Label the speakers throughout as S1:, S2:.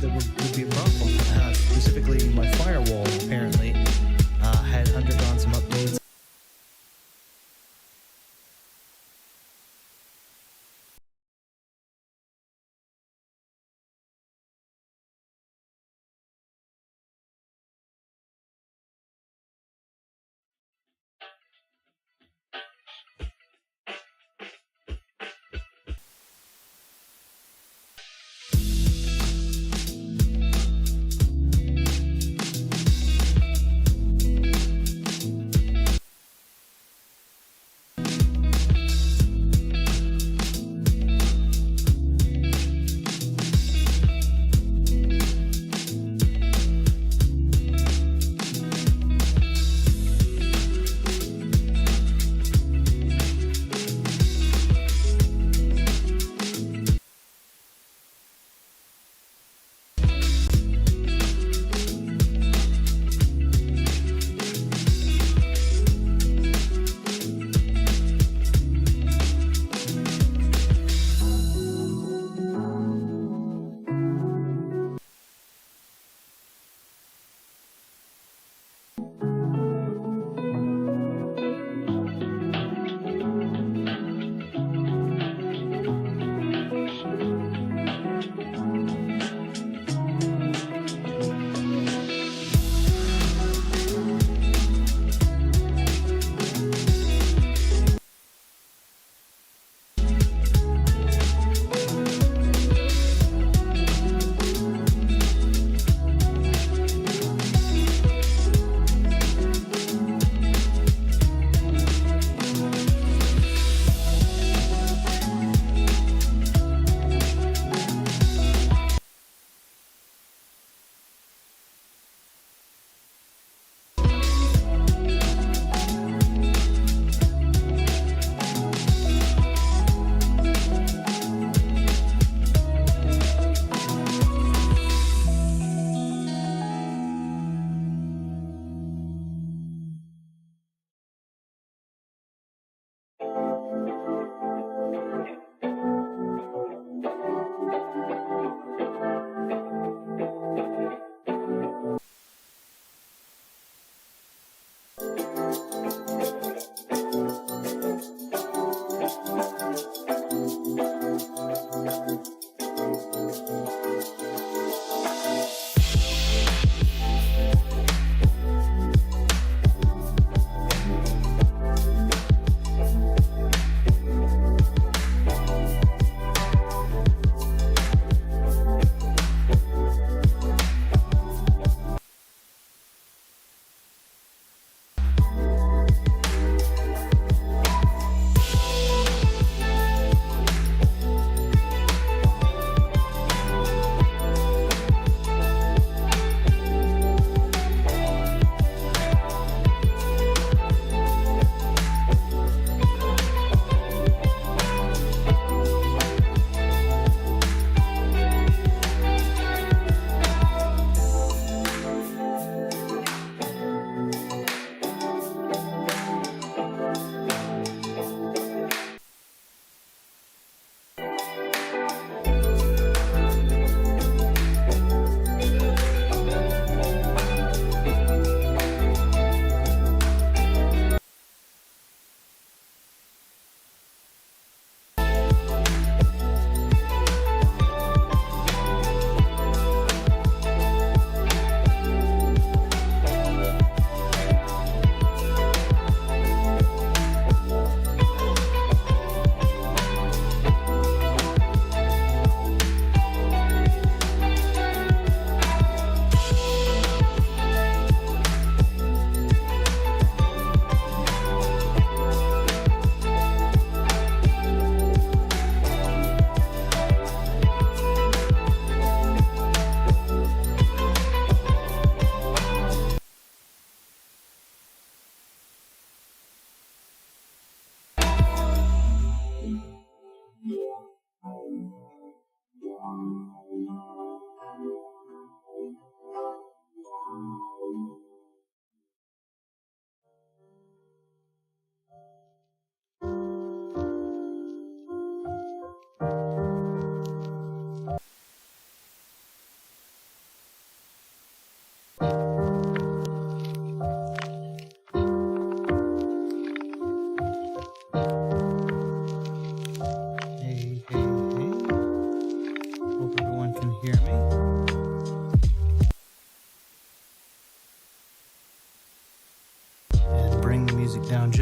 S1: there would be a problem. Specifically, my firewall apparently had undergone some updates.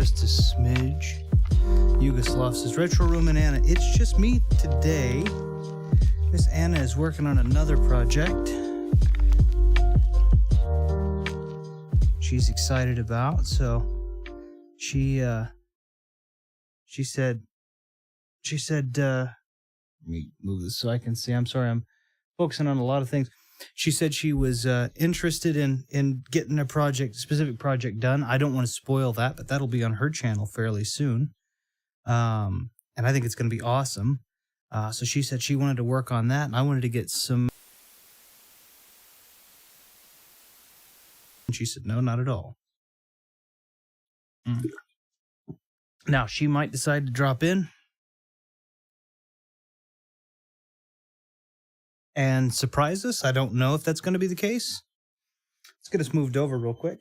S1: just a smidge. Yugoslav says, Retro Room and Anna, it's just me today. Miss Anna is working on another project she's excited about, so she said, let me move this so I can see. I'm sorry, I'm focusing on a lot of things. She said she was interested in getting a specific project done. I don't want to spoil that, but that'll be on her channel fairly soon. And I think it's going to be awesome. So she said she wanted to work on that, and I wanted to get some. And she said, no, not at all. Now, she might decide to drop in and surprise us. I don't know if that's going to be the case. Let's get us moved over real quick.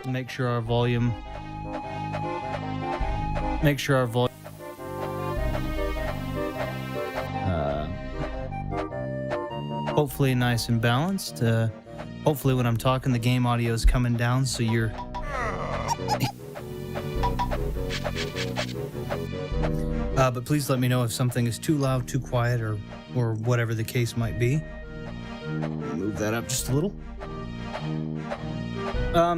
S1: Make sure our volume. Hopefully nice and balanced. Hopefully when I'm talking, the game audio is coming down, so you're. But please let me know if something is too loud, too quiet, or whatever the case might be. Move that up just a little.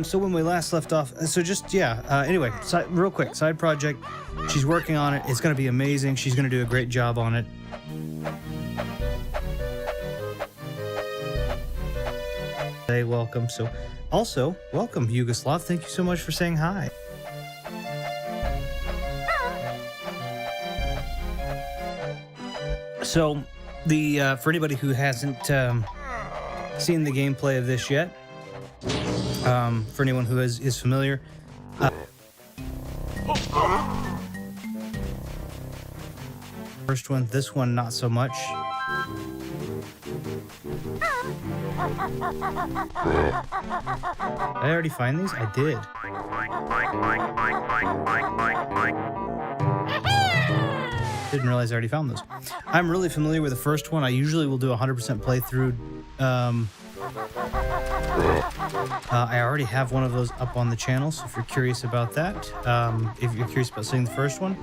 S1: So when we last left off, anyway, real quick, side project. She's working on it. It's going to be amazing. She's going to do a great job on it. Hey, welcome. So, also, welcome, Yugoslav. Thank you so much for saying hi. So, for anybody who hasn't seen the gameplay of this yet, for anyone who is familiar, first one, this one not so much. Did I already find these? I did. Didn't realize I already found those. I'm really familiar with the first one. I usually will do a 100% playthrough. I already have one of those up on the channel, so if you're curious about that, if you're curious about seeing the first one,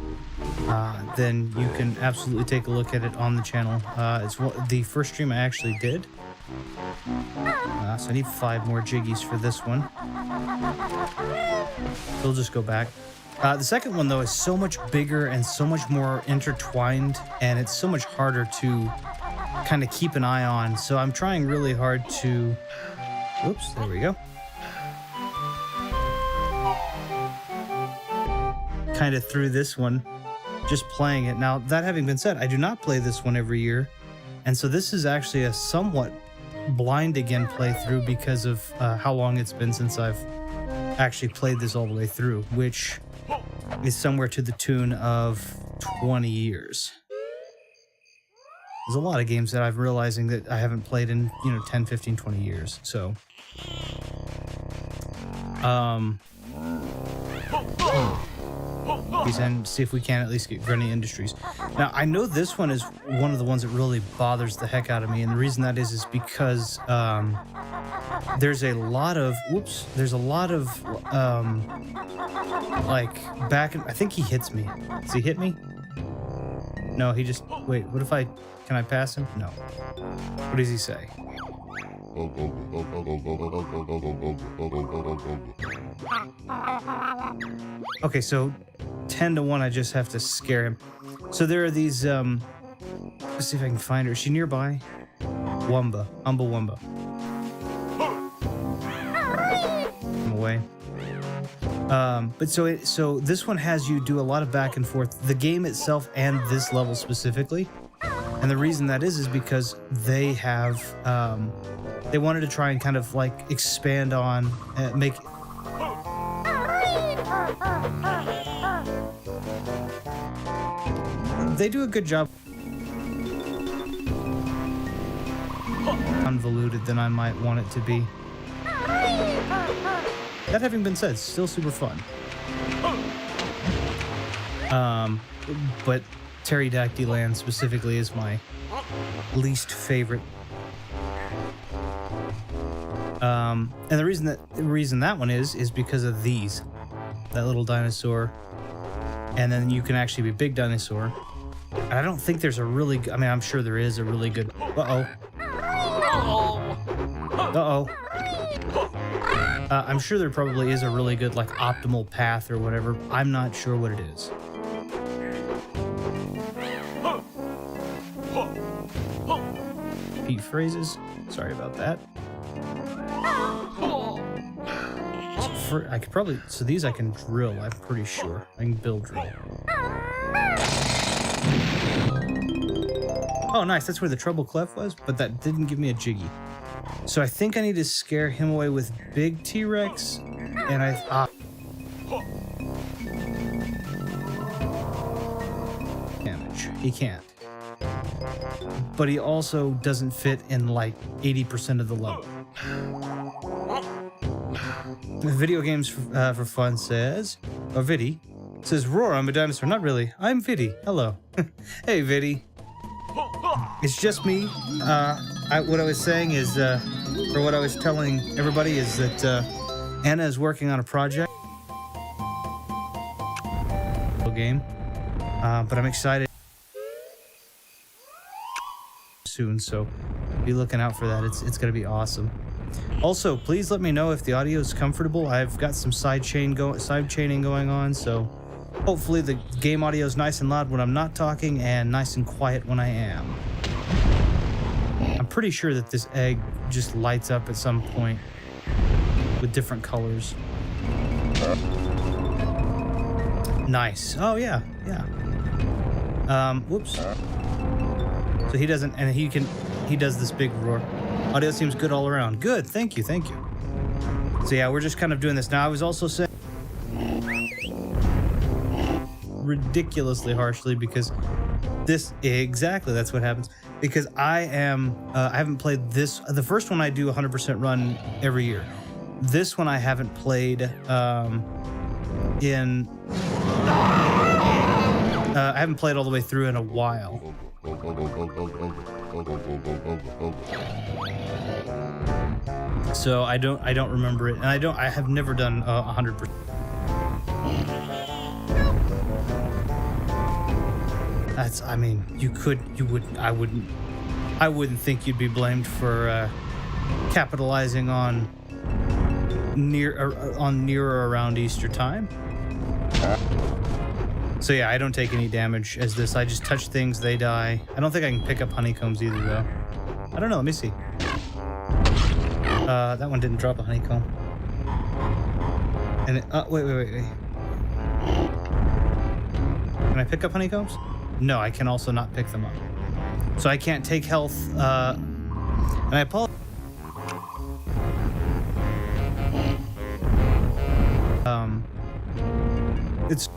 S1: then you can absolutely take a look at it on the channel. It's the first stream I actually did. So I need 5 more jiggies for this one. We'll just go back. The second one, though, is so much bigger and so much more intertwined, and it's so much harder to kind of keep an eye on. So I'm trying really hard to... Oops, there we go. Kind of through this one, just playing it. Now, that having been said, I do not play this one every year, and so this is actually a somewhat blind again playthrough because of how long it's been since I've actually played this all the way through, which is somewhere to the tune of 20 years. There's a lot of games that I'm realizing that I haven't played in, 10, 15, 20 years. So, and see if we can at least get Grunny Industries. Now, I know this one is one of the ones that really bothers the heck out of me, and the reason that is because there's a lot of like back and I think he hits me. Does he hit me? No, he just wait. What if can I pass him? No. What does he say? Okay, so 10 to 1, I just have to scare him. So there are these, let's see if I can find her. Is she nearby? Wumba. Humble Wumba. I'm away. But so this one has you do a lot of back and forth. The game itself and this level specifically. And the reason that is because they have, they wanted to try and kind of like expand on, make... They do a good job. Convoluted than I might want it to be. That having been said, still super fun. But Pterodactyl Land specifically is my least favorite. And the reason that one is because of these. that little dinosaur, and then you can actually be Big Dinosaur. And I don't think there's a really I mean, I'm sure there is a really good... Uh-oh. Uh-oh. I'm sure there probably is a really good, like, optimal path or whatever. I'm not sure what it is. Repeat phrases. Sorry about that. I could probably... So these I can drill, I'm pretty sure. I can build drill. Oh, nice. That's where the treble clef was, but that didn't give me a jiggy. So I think I need to scare him away with big T-Rex, and damage. He can't. But he also doesn't fit in like 80% of the level. Video Games for Fun says, or Viddy says, Roar, I'm a dinosaur. Not really. I'm Viddy. Hello. Hey, Viddy. It's just me. What I was saying is, or what I was telling everybody is that Anna is working on a project game, but I'm excited soon, so be looking out for that. It's gonna be awesome. Also, please let me know if the audio is comfortable. I've got some side chaining going on, so hopefully the game audio is nice and loud when I'm not talking and nice and quiet when I am. I'm pretty sure that this egg just lights up at some point with different colors. Nice. Oh yeah, yeah. Whoops. So he doesn't, and he does this big roar. Audio seems good all around. Good, thank you, thank you. So yeah, we're just kind of doing this now. I was also saying ridiculously harshly because this, exactly, that's what happens. Because I haven't played this. The first one I do 100% run every year. This one I haven't played I haven't played all the way through in a while. So I don't remember it, and I have never done 100%. That's, I mean, I wouldn't think you'd be blamed for capitalizing on near or around Easter time. So yeah, I don't take any damage as this. I just touch things, they die. I don't think I can pick up honeycombs either, though. I don't know, let me see. That one didn't drop a honeycomb. And it, wait. Can I pick up honeycombs? No, I can also not pick them up. So I can't take health, and I apologize. It's...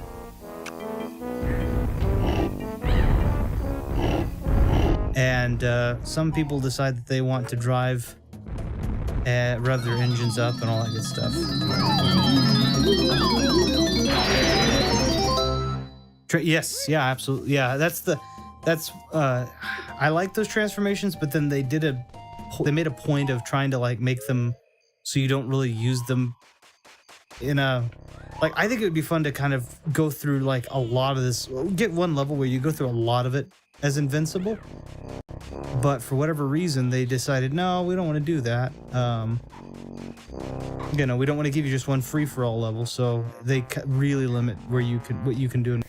S1: And some people decide that they want to drive, rev their engines up and all that good stuff. Yes, yeah, absolutely. Yeah, that's I like those transformations, but then they made a point of trying to like make them so you don't really use them in a, like, I think it would be fun to kind of go through like a lot of this, get one level where you go through a lot of it as invincible, but for whatever reason they decided, no, we don't want to do that. You know, we don't want to give you just one free-for-all level, so they really limit where what you can do in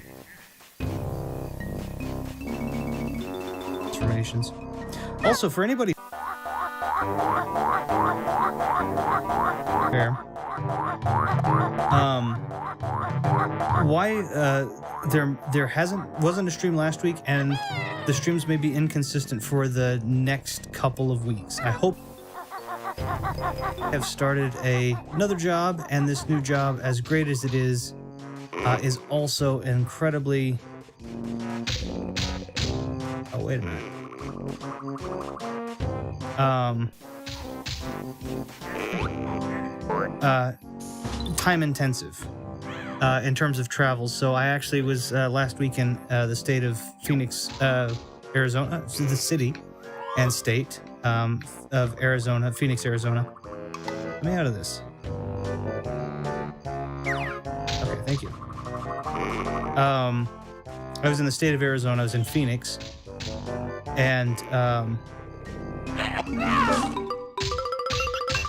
S1: transformations. Also, for anybody fair, why there wasn't a stream last week, and the streams may be inconsistent for the next couple of weeks. I hope I have started another job, and this new job, as great as it is also incredibly... Oh, wait a minute. Time intensive in terms of travel. So I actually was last week in the state of Phoenix, Arizona, the city and state of Arizona, Phoenix, Arizona. Let me out of this. Okay, Thank you. I was in the state of Arizona. I was in Phoenix, and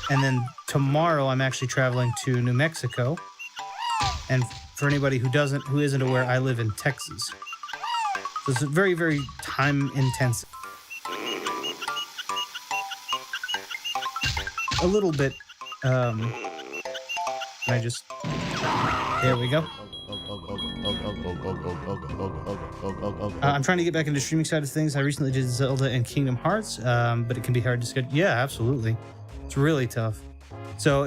S1: then tomorrow I'm actually traveling to New Mexico. And for anybody who isn't aware, I live in Texas. So it's very, very time intensive. A little bit. Can I just? There we go. I'm trying to get back into streaming side of things. I recently did Zelda and Kingdom Hearts, but it can be hard to schedule. Yeah, absolutely. It's really tough. So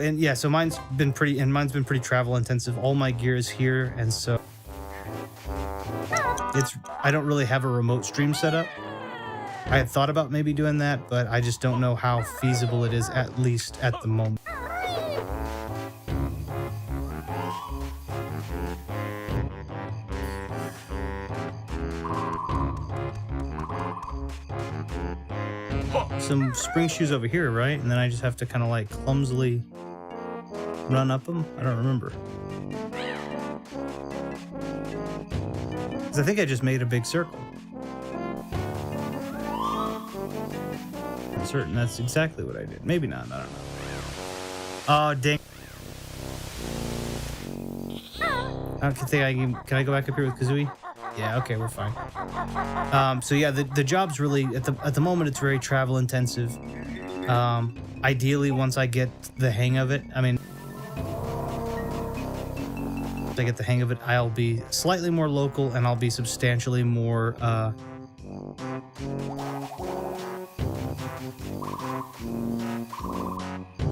S1: mine's been pretty travel intensive. All my gear is here, and so I don't really have a remote stream set up. I had thought about maybe doing that, but I just don't know how feasible it is, at least at the moment. Some spring shoes over here, right? And then I just have to kind of like clumsily run up them. I don't remember. Because I think I just made a big circle. I'm certain that's exactly what I did. Maybe not. I don't know. Oh, dang. Can I go back up here with Kazooie? Yeah, okay, we're fine. So yeah, the job's really at the moment it's very travel intensive. Ideally, once I get the hang of it, once I get the hang of it, I'll be slightly more local and I'll be substantially more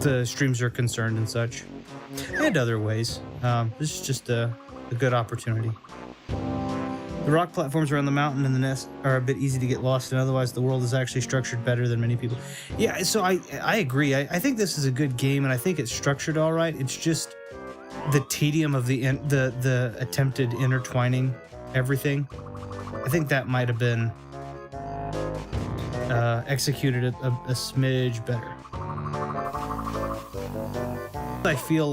S1: the streams are concerned and such, and other ways. This is just a good opportunity. The rock platforms around the mountain and the nest are a bit easy to get lost in. Otherwise, the world is actually structured better than many people. Yeah, so I agree. I think this is a good game, and I think it's structured all right. It's just the tedium of the attempted intertwining everything. I think that might have been executed a smidge better. I feel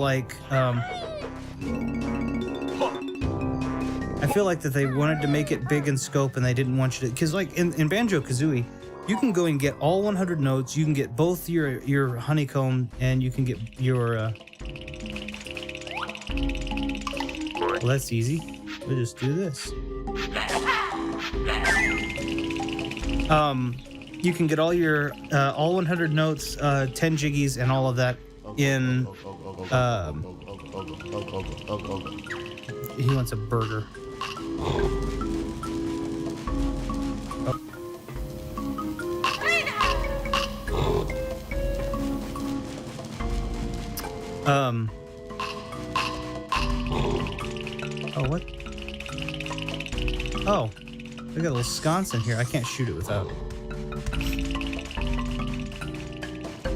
S1: like that they wanted to make it big in scope and they didn't want you to, because like in Banjo-Kazooie, you can go and get all 100 notes, you can get both your honeycomb, and you can get your well, that's easy. We'll just do this. You can get all your all 100 notes, 10 jiggies, and all of that in he wants a burger. Oh, what? Oh, we got a little sconce in here. I can't shoot it without.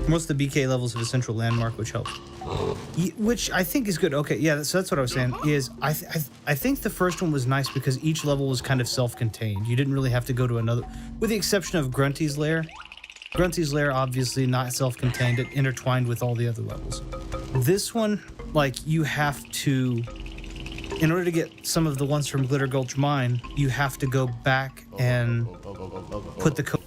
S1: Most of the BK levels have a central landmark, which helps. Which I think is good. Okay, yeah, so that's what I was saying. Is I think the first one was nice because each level was kind of self-contained. You didn't really have to go to another, with the exception of Grunty's Lair. Grunty's Lair, obviously not self-contained. It intertwined with all the other levels. This one, like, you have to, in order to get some of the ones from Glitter Gulch Mine, you have to go back and put the code,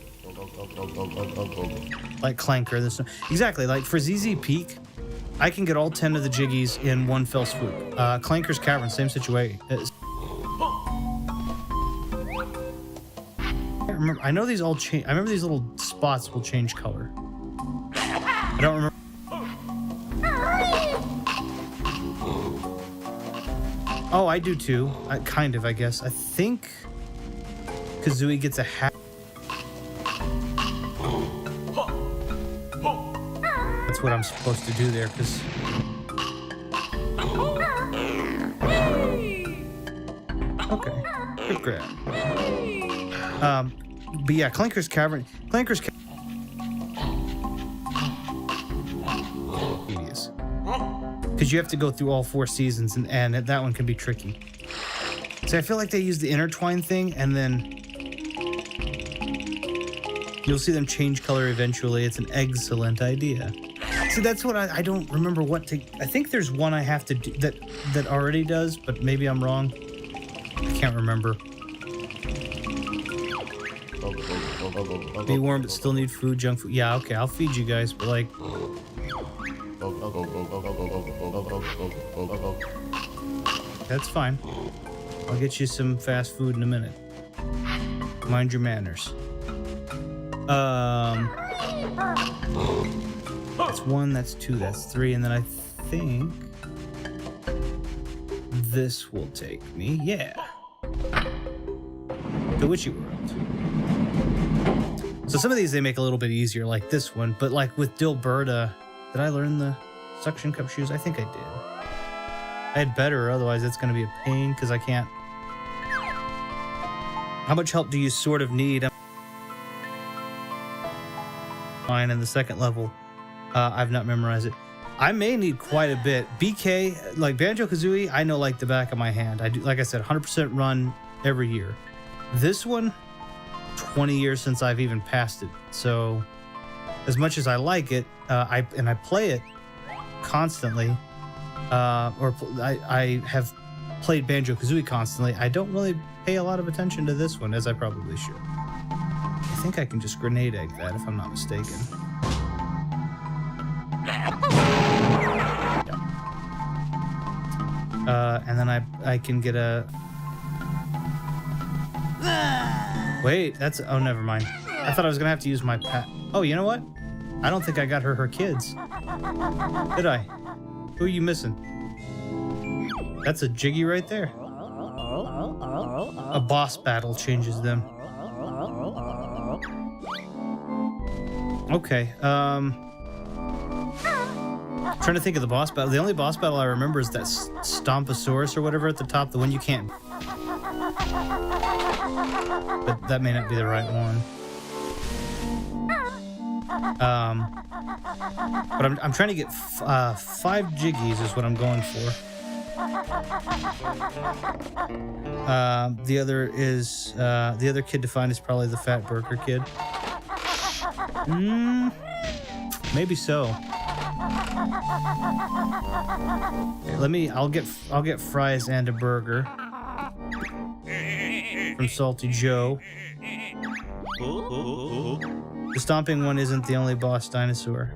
S1: like Clanker. This one. Exactly, like for ZZ Peak, I can get all 10 of the jiggies in one fell swoop. Clanker's Cavern, same situation. I know these all change. I remember these little spots will change color. I don't remember. Oh, I do too. Kind of, I guess. I think Kazooie gets a hat. That's what I'm supposed to do there, because... Okay, good grab. But yeah, Clanker's Cavern... Tedious. Because you have to go through all 4 seasons, and that one can be tricky. So I feel like they use the intertwine thing, and then... You'll see them change color eventually. It's an excellent idea. See, that's what I don't remember what to... I think there's one I have to do that already does, but maybe I'm wrong. I can't remember. Be warm, but still need food, junk food. Yeah, okay, I'll feed you guys, but like... That's fine. I'll get you some fast food in a minute. Mind your manners. That's 1, that's 2, that's 3, and then I think this will take me, yeah. The Witchy World. So some of these they make a little bit easier, like this one, but like with Dilberta, did I learn the suction cup shoes? I think I did. I had better, otherwise it's going to be a pain because I can't. How much help do you sort of need? Fine, in the second level. I've not memorized it. I may need quite a bit. BK, like Banjo-Kazooie, I know like the back of my hand. I do, like I said, 100% run every year. This one, 20 years since I've even passed it. So, as much as I like it, I play it constantly, I have played Banjo-Kazooie constantly. I don't really pay a lot of attention to this one, as I probably should. I think I can just grenade egg that, if I'm not mistaken. And then I can get a... Wait, that's... Oh, never mind. I thought I was going to have to use my pat... Oh, you know what? I don't think I got her kids. Did I? Who are you missing? That's a Jiggy right there. A boss battle changes them. Okay, trying to think of the boss battle. The only boss battle I remember is that Stomposaurus or whatever at the top, the one you can't... But that may not be the right one. But I'm trying to get 5 Jiggies is what I'm going for. The other is the other kid to find is probably the Fat Burger kid. Maybe so. Okay, I'll get fries and a burger from Salty Joe. The stomping one isn't the only boss dinosaur.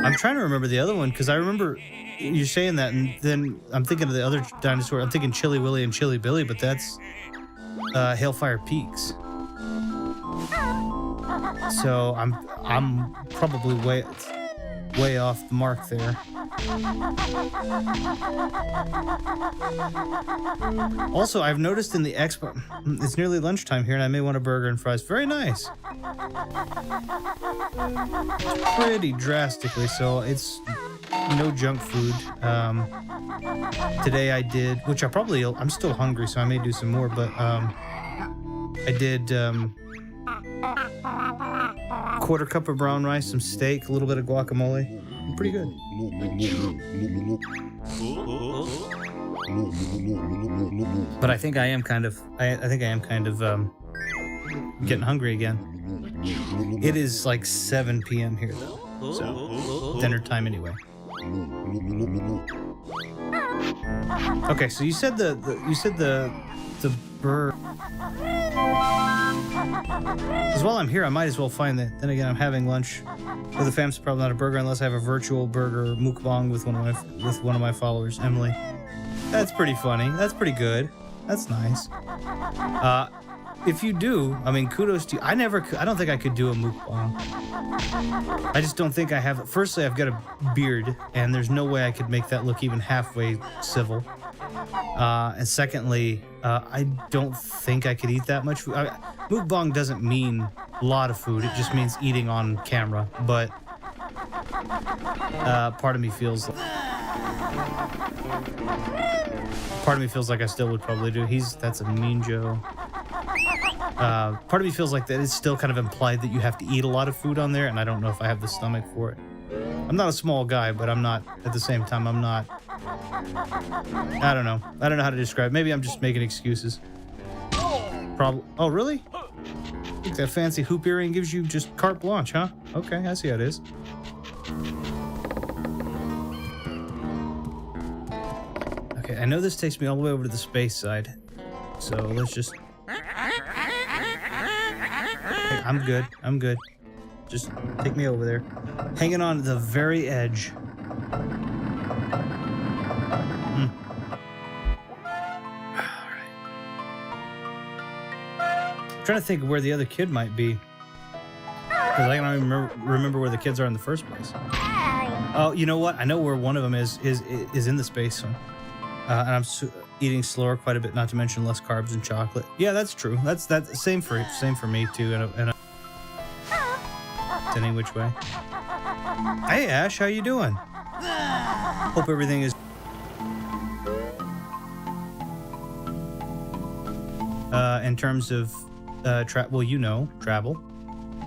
S1: I'm trying to remember the other one because I remember you saying that, and then I'm thinking of the other dinosaur. I'm thinking Chili Willy and Chili Billy, but that's Hailfire Peaks. So I'm probably way off the mark there. Also, I've noticed in the expo, it's nearly lunchtime here, and I may want a burger and fries. Very nice. Pretty drastically, so it's no junk food. Today I did, which I'm still hungry, so I may do some more, but I did quarter cup of brown rice, some steak, a little bit of guacamole. Pretty good. But I think I am kind of getting hungry again. It is like 7 p.m. here though, so dinner time anyway. Okay, so you said the bird. Because while I'm here, I might as well find that. Then again, I'm having lunch with a fam, so probably not a burger unless I have a virtual burger mukbang with one of my followers, Emily. That's pretty funny. That's pretty good. That's nice. If you do, I mean, kudos to you. I don't think I could do a mukbang. I just don't think I have. Firstly, I've got a beard, and there's no way I could make that look even halfway civil. And secondly, I don't think I could eat that much food. Mukbang doesn't mean a lot of food. It just means eating on camera. But part of me feels like I still would probably do. That's a mean Joe. Part of me feels like that it's still kind of implied that you have to eat a lot of food on there, and I don't know if I have the stomach for it. I'm not a small guy, but I'm not, at the same time, I'm not... I don't know. I don't know how to describe it. Maybe I'm just making excuses. Oh, really? I think that fancy hoop earring gives you just carte blanche, huh? Okay, I see how it is. Okay, I know this takes me all the way over to the space side. So let's just... Hey, I'm good. I'm good. Just take me over there. Hanging on to the very edge. Alright. I'm trying to think of where the other kid might be. Because I don't even remember where the kids are in the first place. Oh, you know what? I know where one of them is in the space one. And I'm eating slower quite a bit, not to mention less carbs and chocolate. Yeah, that's true. That's same for me too. And any which way. Hey Ash, how you doing? Hope everything is. In terms of travel,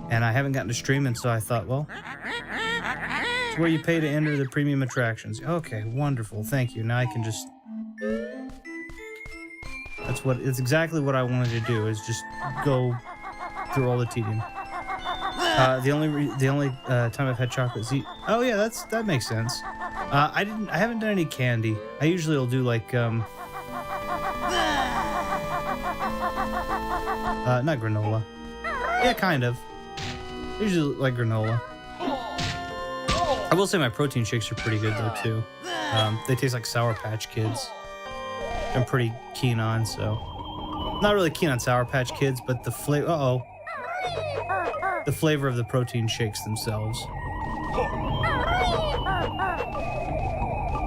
S1: and I haven't gotten to stream, and so I thought, well, it's where you pay to enter the premium attractions. Okay, wonderful, thank you. Now I can just. It's exactly what I wanted to do, is just go through all the tedium. The only time I've had chocolate is oh yeah, that makes sense. I haven't done any candy. I usually will do like not granola. Yeah, kind of. Usually like granola. I will say my protein shakes are pretty good though too. They taste like Sour Patch Kids. I'm pretty keen on, so not really keen on Sour Patch Kids, but the flavor. The flavor of the protein shakes themselves. I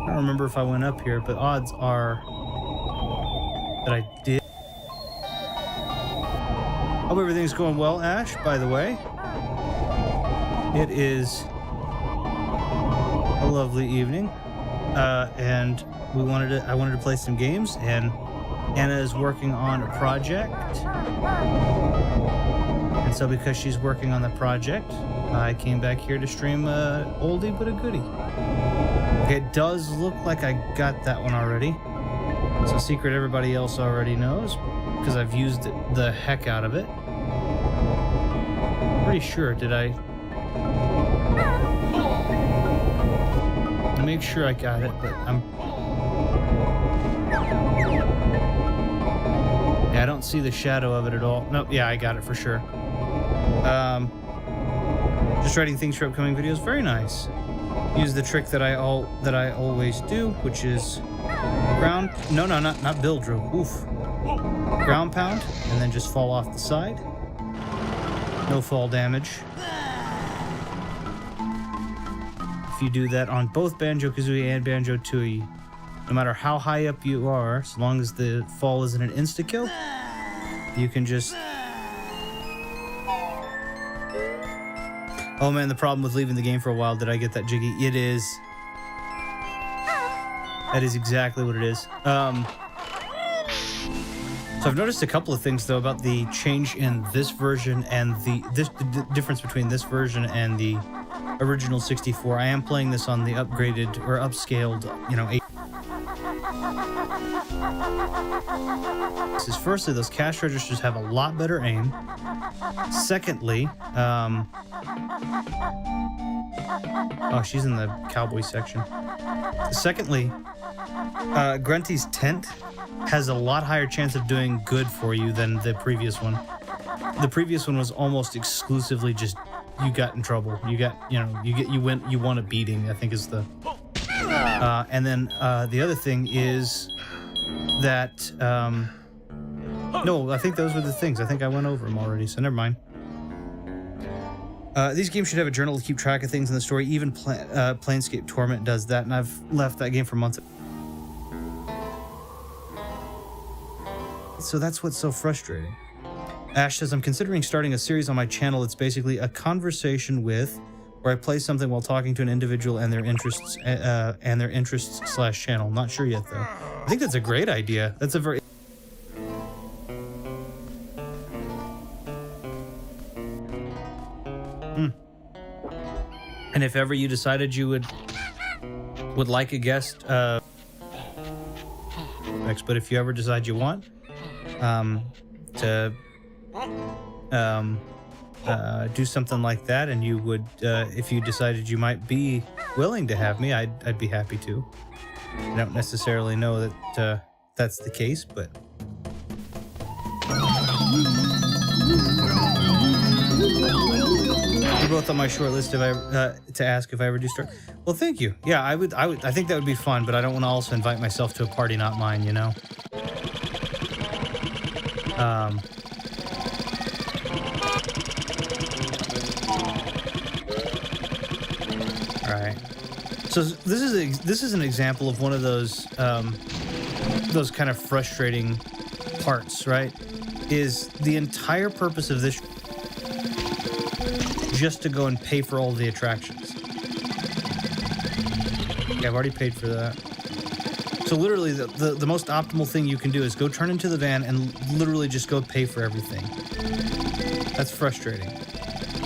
S1: don't remember if I went up here, but odds are that I did. Hope everything's going well, Ash, by the way. It is a lovely evening. And I wanted to play some games, and Anna is working on a project. And so because she's working on the project, I came back here to stream a oldie but a goodie. Okay, it does look like I got that one already. It's a secret everybody else already knows, because I've used the heck out of it. Pretty sure, did I? Make sure I got it, but yeah, I don't see the shadow of it at all. Nope, yeah, I got it for sure. Just writing things for upcoming videos. Very nice. Use the trick that I always do, which is not build drill. Oof. Ground pound, and then just fall off the side. No fall damage. If you do that on both Banjo-Kazooie and Banjo-Tooie, no matter how high up you are, so long as the fall isn't an insta-kill, you can just... Oh man, the problem with leaving the game for a while, did I get that jiggy? It is... That is exactly what it is. So I've noticed a couple of things, though, about the change in this version and the difference between this version and the original 64. I am playing this on the upgraded or upscaled, 8. This is firstly, those cash registers have a lot better aim. Secondly, oh, she's in the cowboy section. Secondly, Grunty's tent has a lot higher chance of doing good for you than the previous one. The previous one was almost exclusively just you got in trouble. You won a beating, I think is the. And then the other thing is that no, I think those were the things. I think I went over them already, so never mind. These games should have a journal to keep track of things in the story. Even Planescape Torment does that, and I've left that game for months. So that's what's so frustrating. Ash says, I'm considering starting a series on my channel. It's basically a conversation with, where I play something while talking to an individual and their interests / channel. Not sure yet, though. I think that's a great idea. That's a very... And if ever you decided you would like a guest, but if you ever decide you want to do something like that, and you would, if you decided you might be willing to have me, I'd be happy to. I don't necessarily know that that's the case, but you're both on my short list if to ask if I ever do start. Well, thank you. Yeah, I would. I think that would be fun, but I don't want to also invite myself to a party not mine, you know. All right. So this is an example of one of those kind of frustrating parts, right? Is the entire purpose of this just to go and pay for all the attractions? Yeah, I've already paid for that. So literally, the most optimal thing you can do is go turn into the van and literally just go pay for everything. That's frustrating.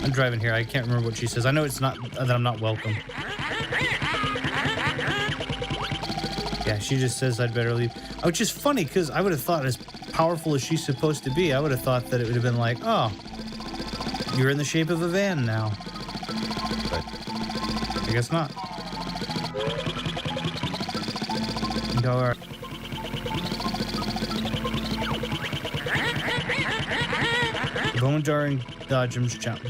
S1: I'm driving here. I can't remember what she says. I know it's not that I'm not welcome. Yeah, she just says I'd better leave. Which is funny, because I would have thought, as powerful as she's supposed to be, I would have thought that it would have been like, oh, you're in the shape of a van now. But I guess not. Go, all right. Bone jarring dodgems challenge.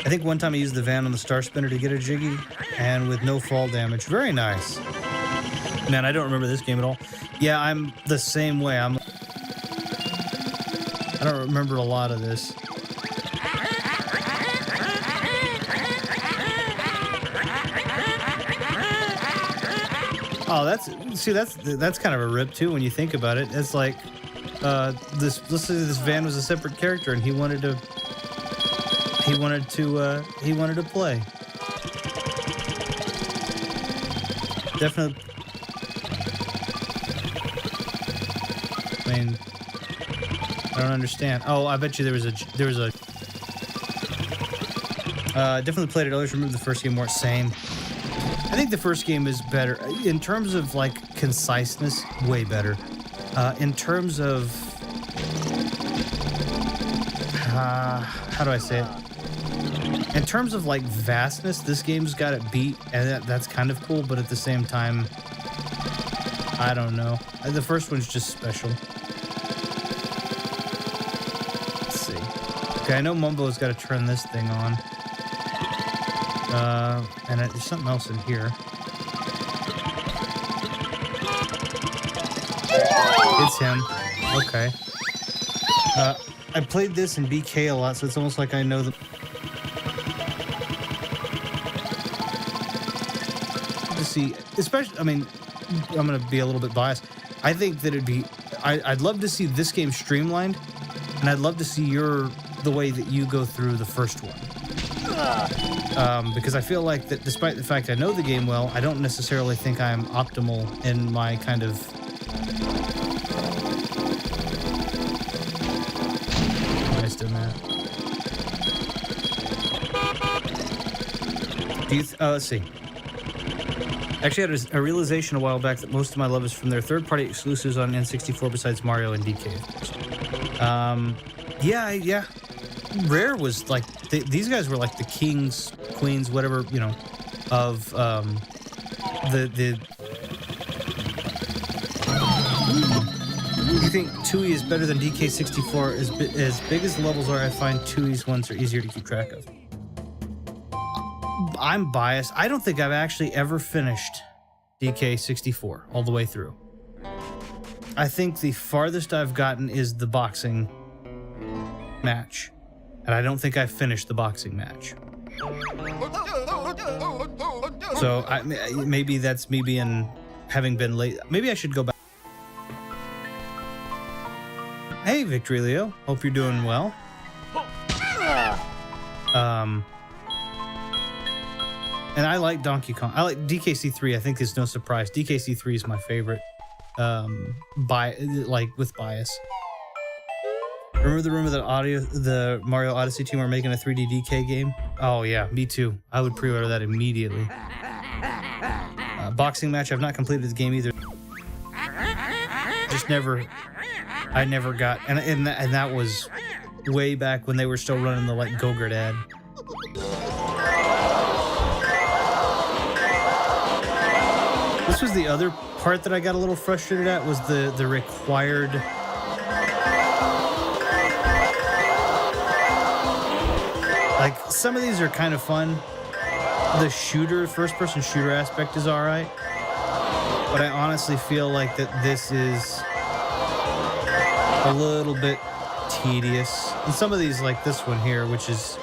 S1: I think one time I used the van on the star spinner to get a jiggy, and with no fall damage. Very nice. Man, I don't remember this game at all. Yeah, I'm the same way. I don't remember a lot of this. Oh, that's kind of a rip too when you think about it. It's like let's say this van was a separate character and he wanted to play. Definitely. I mean, I don't understand. Oh, I bet you there was a definitely played it earlier. Remember the first game more same. I think the first game is better in terms of like conciseness, way better. In terms of how do I say it? In terms of like vastness, this game's got it beat, and that's kind of cool. But at the same time, I don't know. The first one's just special. Let's see. Okay, I know Mumbo's got to turn this thing on. And there's something else in here. It's him. Okay. I played this in BK a lot, so it's almost like I know the... To see, especially, I mean, I'm going to be a little bit biased. I think that it'd be... I'd love to see this game streamlined, and I'd love to see the way that you go through the first one. Because I feel like that despite the fact I know the game well, I don't necessarily think I'm optimal in my kind of... Nice doing that. Let's see. Actually, I had a realization a while back that most of my love is from their third-party exclusives on N64 besides Mario and DK, of course. Yeah. Rare was like... These guys were like the kings, queens, whatever, you know, of the... You think Tooie is better than DK64? As big as the levels are, I find Tooie's ones are easier to keep track of. I'm biased. I don't think I've actually ever finished DK64 all the way through. I think the farthest I've gotten is the boxing match. And I don't think I finished the boxing match. So maybe that's me having been late. Maybe I should go back. Hey, Victory Leo. Hope you're doing well. And I like Donkey Kong. I like DKC3. I think it's no surprise. DKC3 is my favorite. With bias. Remember the rumor that the Mario Odyssey team are making a 3D DK game? Oh yeah, me too. I would pre-order that immediately. Boxing match. I've not completed the game either. I never got, and that was way back when they were still running the like Go-Gurt ad. This was the other part that I got a little frustrated at, was the required like, some of these are kind of fun. The first-person shooter aspect is all right, but I honestly feel like that this is a little bit tedious. And some of these, like this one here, which is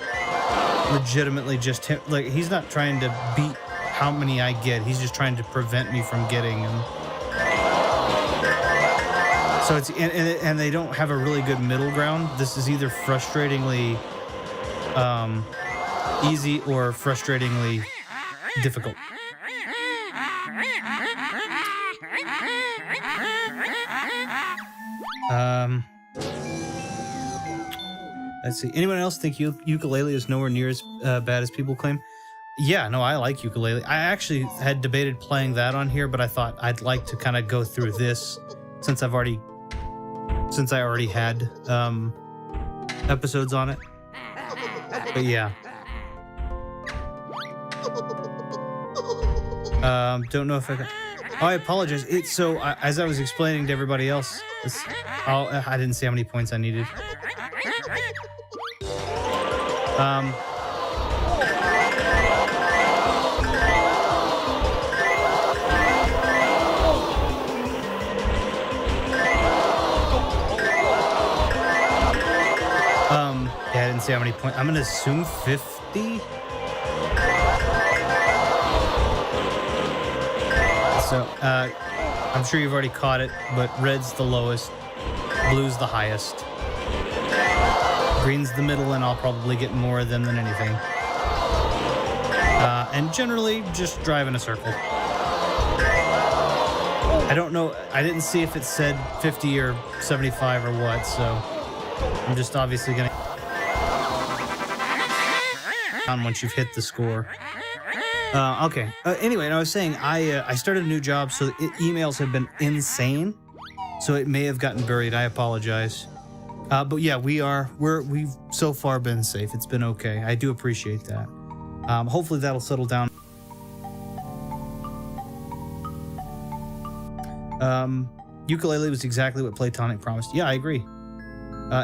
S1: legitimately just him, like, he's not trying to beat how many I get, he's just trying to prevent me from getting them. So it's and they don't have a really good middle ground. This is either frustratingly easy or frustratingly difficult. Let's see. Anyone else think ukulele is nowhere near as bad as people claim? Yeah, no, I like ukulele. I actually had debated playing that on here, but I thought I'd like to kind of go through this since I already had episodes on it. But yeah. Don't know if I can... Oh, I apologize. As I was explaining to everybody else, I didn't see how many points I needed. Yeah, I didn't see how many points. I'm gonna assume 50. So, I'm sure you've already caught it, but red's the lowest, blue's the highest, green's the middle, and I'll probably get more of them than anything. And generally, just drive in a circle. I don't know, I didn't see if it said 50 or 75 or what, so I'm just obviously gonna once you've hit the score. Okay. Anyway, I was saying I started a new job, so emails have been insane. So it may have gotten buried. I apologize. But yeah, we've so far been safe. It's been okay. I do appreciate that. Hopefully that'll settle down. Ukulele was exactly what Playtonic promised. Yeah, I agree.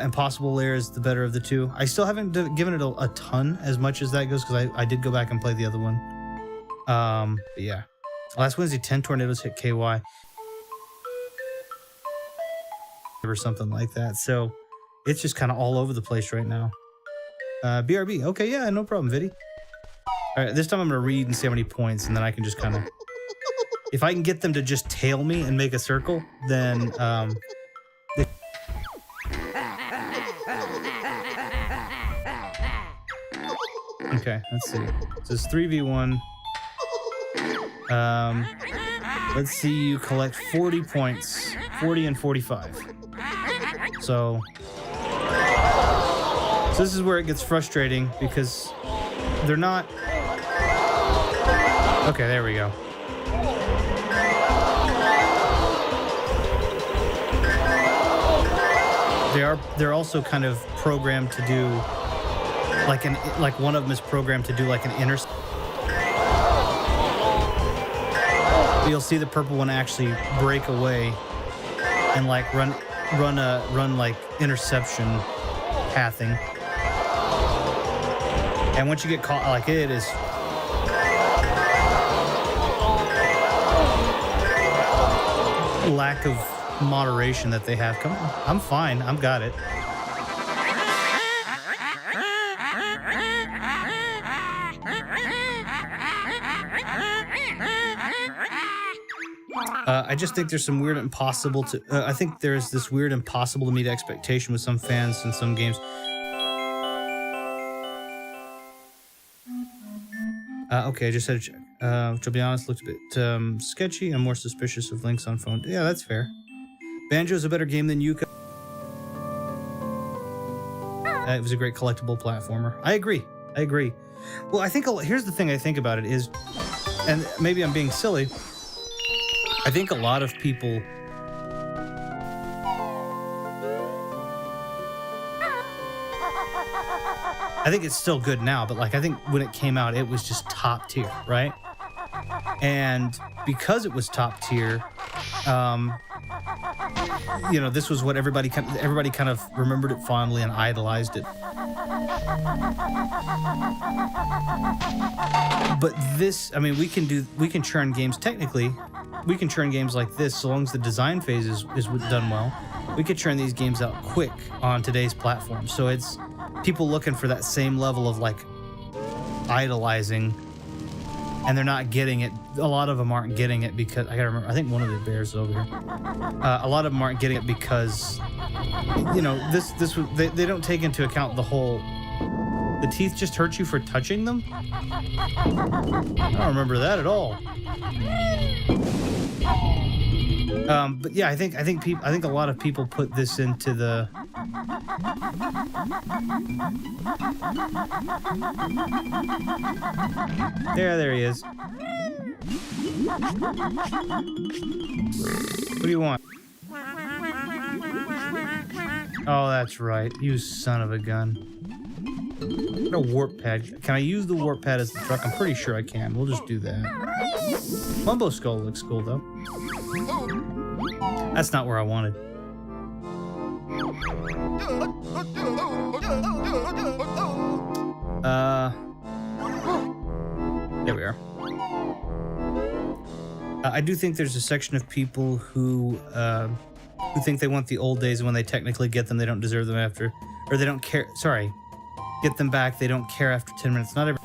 S1: Impossible Lair is the better of the two. I still haven't given it a ton as much as that goes, because I did go back and play the other one. But yeah. Last Wednesday, 10 tornadoes hit KY. Or something like that. So it's just kind of all over the place right now. BRB. Okay, yeah, no problem, Viddy. All right, this time I'm going to read and see how many points, and then I can just kind of... If I can get them to just tail me and make a circle, then... Okay, let's see. So it's 3v1. Let's see you collect 40 points. 40 and 45. So this is where it gets frustrating, because they're not... Okay, there we go. They're also kind of programmed to do like one of them is programmed to do like an intercept. You'll see the purple one actually break away and like run like interception pathing. And once you get caught, like, it is lack of moderation that they have. Come on, I'm fine. I've got it. I just think there's some weird impossible to... I think there's this weird impossible to meet expectation with some fans in some games. Okay, I just had to check. To be honest, looked a bit sketchy. I'm more suspicious of links on phone. Yeah, that's fair. Banjo's a better game than Yuka. It was a great collectible platformer. I agree. Well, I think... Here's the thing I think about it is... And maybe I'm being silly... I think a lot of people I think it's still good now, but like I think when it came out, it was just top tier, right? And because it was top tier, you know, this was what everybody kind of remembered it fondly and idolized it. But this, I mean, we can churn games technically. We can churn games like this so long as the design phase is done well. We could churn these games out quick on today's platform. So it's people looking for that same level of like idolizing, and they're not getting it. A lot of them aren't getting it because I gotta remember. I think one of the bears is over here. A lot of them aren't getting it because, you know, they don't take into account the whole. The teeth just hurt you for touching them? I don't remember that at all. But yeah, I think a lot of people put this into the. There he is. What do you want? Oh, that's right. You son of a gun. What a warp pad. Can I use the warp pad as the truck? I'm pretty sure I can. We'll just do that. Mumbo Skull looks cool, though. That's not where I wanted. There we are. I do think there's a section of people who think they want the old days, and when they technically get them, they don't deserve them after, or they don't care. Sorry, get them back. They don't care after 10 minutes. Not every.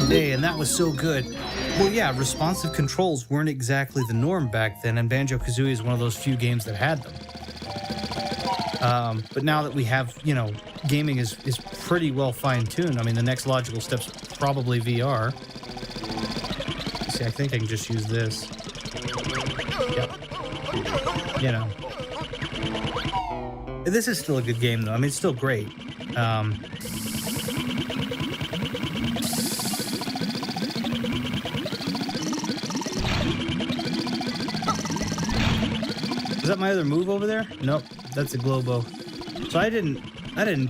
S1: Hey, and that was so good. Well, yeah, responsive controls weren't exactly the norm back then, and Banjo-Kazooie is one of those few games that had them. But now that we have, you know, gaming is pretty well fine-tuned. I mean, the next logical step's probably VR. See, I think I can just use this. Yep. You know. This is still a good game, though. I mean, it's still great. Is that my other move over there? Nope, that's a Globo. So I didn't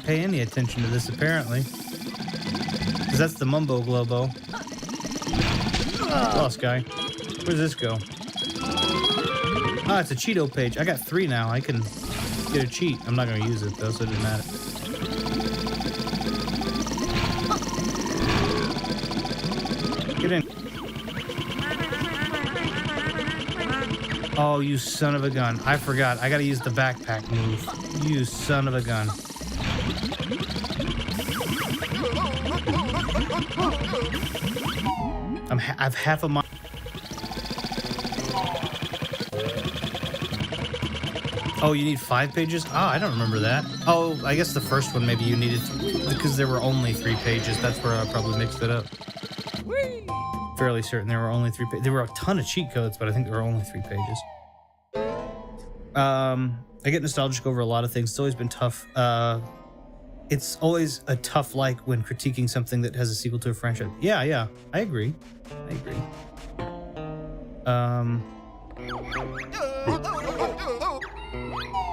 S1: pay any attention to this apparently. Cause that's the Mumbo Globo. Lost guy. Where's this go? Ah, it's a Cheeto page. I got 3 now. I can get a cheat. I'm not gonna use it though, so it doesn't matter. Get in. Oh, you son of a gun. I forgot. I gotta use the backpack move. You son of a gun. I've half a mile. Oh, you need 5 pages? Oh, I don't remember that. Oh, I guess the first one maybe you needed because there were only 3 pages. That's where I probably mixed it up. Fairly certain there were only 3 pages. There were a ton of cheat codes, but I think there were only 3 pages. I get nostalgic over a lot of things. It's always been tough. It's always a tough like when critiquing something that has a sequel to a franchise. Yeah, I agree.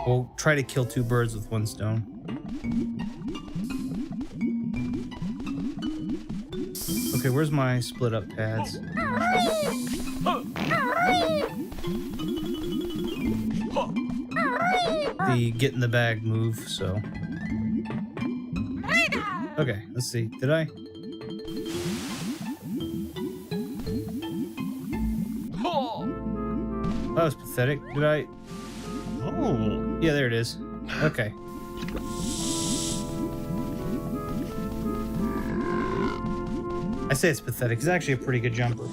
S1: We'll try to kill 2 birds with 1 stone. Okay, where's my split up pads? The get in the bag move, so. Okay, let's see. Did I? That was pathetic. Did I? Oh, yeah, there it is. Okay. I say it's pathetic. It's actually a pretty good jumper.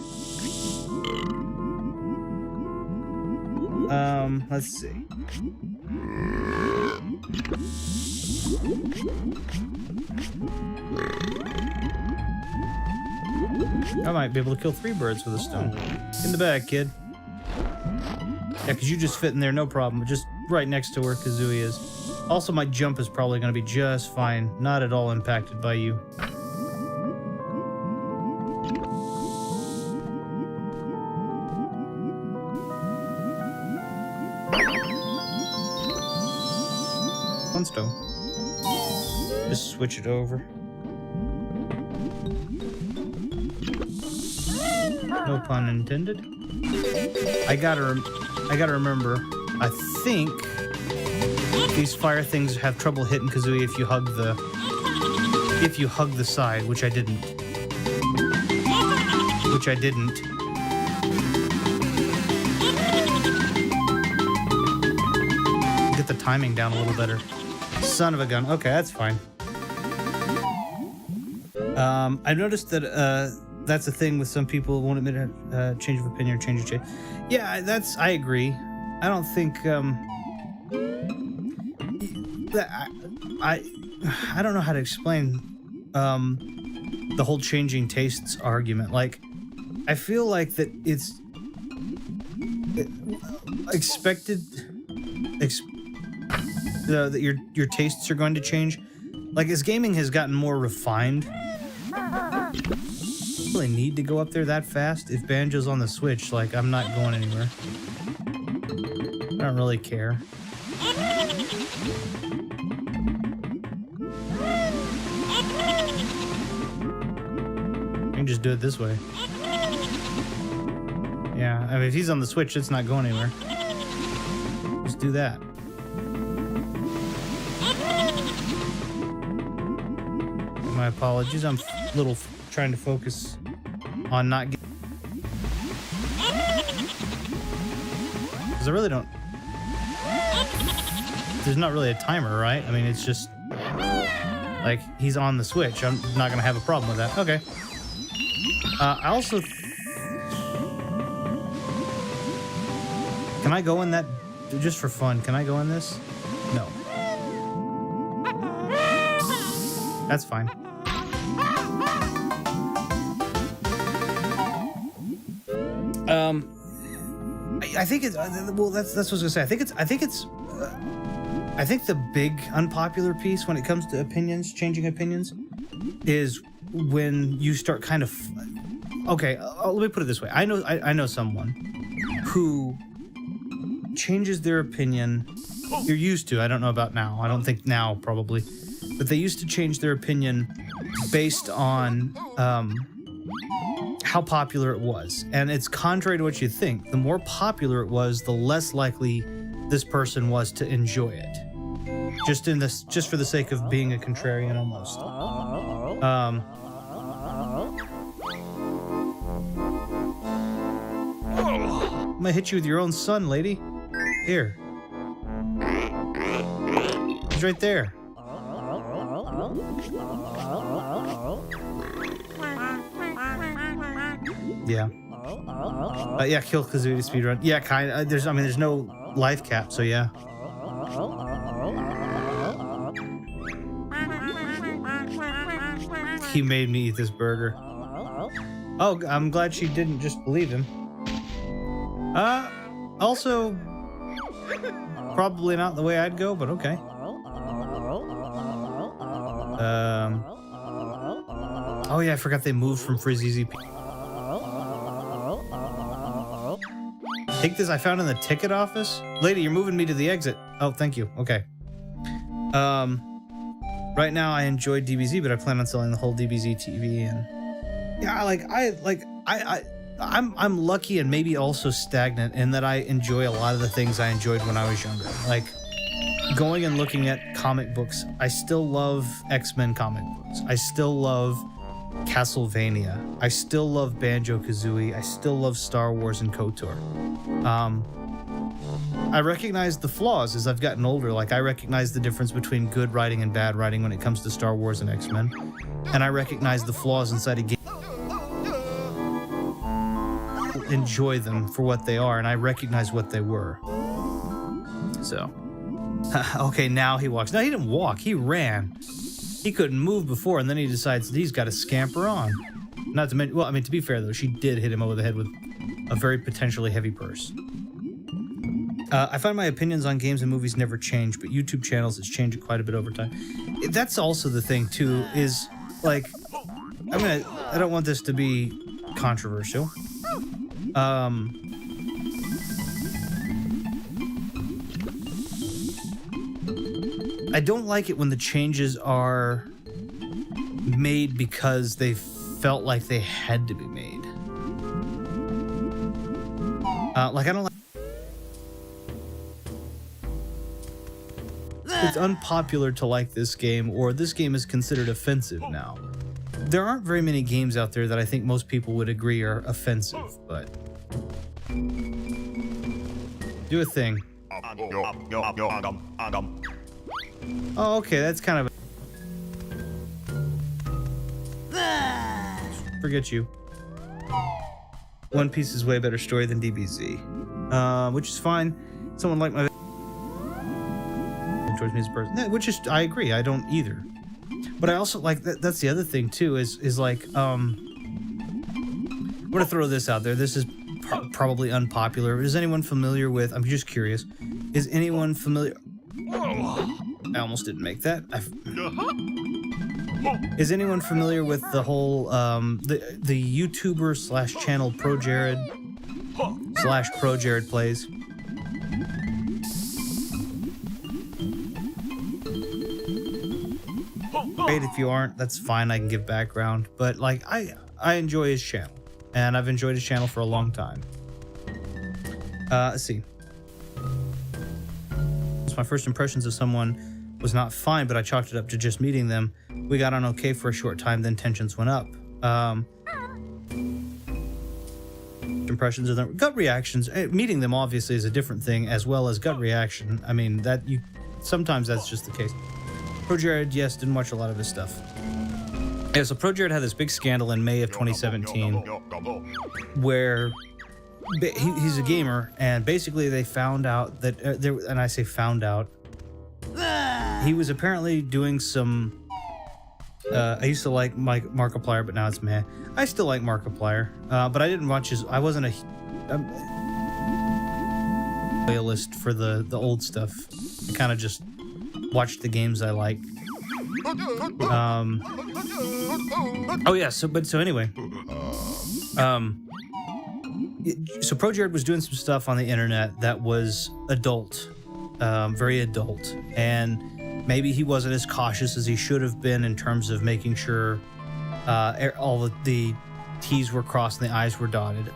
S1: Let's see. I might be able to kill 3 birds with a stone. In the bag, kid. Yeah, because you just fit in there, no problem. Just right next to where Kazooie is. Also, my jump is probably going to be just fine. Not at all impacted by you. Flintstone. Just switch it over. No pun intended. I gotta remember. I think these fire things have trouble hitting Kazooie if you hug the side, which I didn't. Get the timing down a little better. Son of a gun. Okay, that's fine. I've noticed that that's a thing with some people who won't admit a change of opinion or change of change. Yeah, I agree. I don't think I don't know how to explain the whole changing tastes argument. Like, I feel like that it's expected that your tastes are going to change. Like, as gaming has gotten more refined, I really need to go up there that fast. If Banjo's on the Switch, like, I'm not going anywhere. I don't really care. I can just do it this way. Yeah, I mean, if he's on the Switch, it's not going anywhere. Just do that. My apologies, I'm a little trying to focus on not getting... Because I really don't... There's not really a timer, right? I mean, it's just... Like, he's on the Switch. I'm not going to have a problem with that. Okay. I also... Can I go in that... Just for fun, can I go in this? No. That's fine. I think it's well. That's what I was gonna say. I think the big unpopular piece when it comes to opinions, changing opinions, is when you start kind of. Okay, let me put it this way. I know someone who changes their opinion. You're used to. I don't know about now. I don't think now probably, but they used to change their opinion based on how popular it was. And it's contrary to what you think. The more popular it was, the less likely this person was to enjoy it. Just for the sake of being a contrarian almost. I'm gonna hit you with your own son, lady. Here. He's right there. Yeah. Yeah, kill Kazooie to speedrun. Yeah, kind of. There's no life cap, so yeah. He made me eat this burger. Oh, I'm glad she didn't just believe him. Also, probably not the way I'd go, but okay. Oh yeah, I forgot they moved from Frizzy ZP. Take this, I found in the ticket office. Lady, you're moving me to the exit. Oh, thank you. Okay. Right now I enjoy DBZ, but I plan on selling the whole DBZ TV. And yeah, I'm lucky and maybe also stagnant in that I enjoy a lot of the things I enjoyed when I was younger. Like going and looking at comic books. I still love X-Men comic books. I still love Castlevania. I still love Banjo-Kazooie. I still love Star Wars and KOTOR. I recognize the flaws as I've gotten older. Like, I recognize the difference between good writing and bad writing when it comes to Star Wars and X-Men. And I recognize the flaws inside a game. Enjoy them for what they are, and I recognize what they were. So. Okay, now he walks. No, he didn't walk. He ran. He couldn't move before, and then he decides that he's got to scamper on. Not to mention, well, I mean, to be fair, though, she did hit him over the head with a very potentially heavy purse. I find my opinions on games and movies never change, but YouTube channels has changed quite a bit over time. That's also the thing, too, is, like, I don't want this to be controversial. I I don't like it when the changes are made because they felt like they had to be made. Like, I don't like... It's unpopular to like this game, or this game is considered offensive now. There aren't very many games out there that I think most people would agree are offensive, but... Do a thing. Oh, okay, that's kind of... Forget you. One Piece is way better story than DBZ. Which is fine. Someone like my... towards me as a person. Yeah, which is... I agree, I don't either. But I also like... That's the other thing, too, is like... I'm gonna throw this out there. This is probably unpopular. Is anyone familiar with... I'm just curious. Is anyone familiar... I almost didn't make that. Is anyone familiar with the whole the YouTuber slash channel ProJared slash ProJared Plays? Great, if you aren't, that's fine. I can give background, but like I enjoy his channel, and I've enjoyed his channel for a long time. Let's see. My first impressions of someone was not fine, but I chalked it up to just meeting them. We got on okay for a short time, then tensions went up. Impressions of them, gut reactions. Meeting them obviously is a different thing, as well as gut reaction. I mean, that you sometimes that's just the case. ProJared, yes, didn't watch a lot of his stuff. Yeah, so ProJared had this big scandal in May of 2017 where he's a gamer, and basically they found out that and I say found out, he was apparently doing some I used to like Markiplier, but now it's meh. I still like Markiplier, but I didn't watch his... I wasn't a playlist for the old stuff. I kind of just watched the games I like. Oh yeah, so anyway, so ProJared was doing some stuff on the internet that was adult, very adult, and maybe he wasn't as cautious as he should have been in terms of making sure all the T's were crossed and the I's were dotted.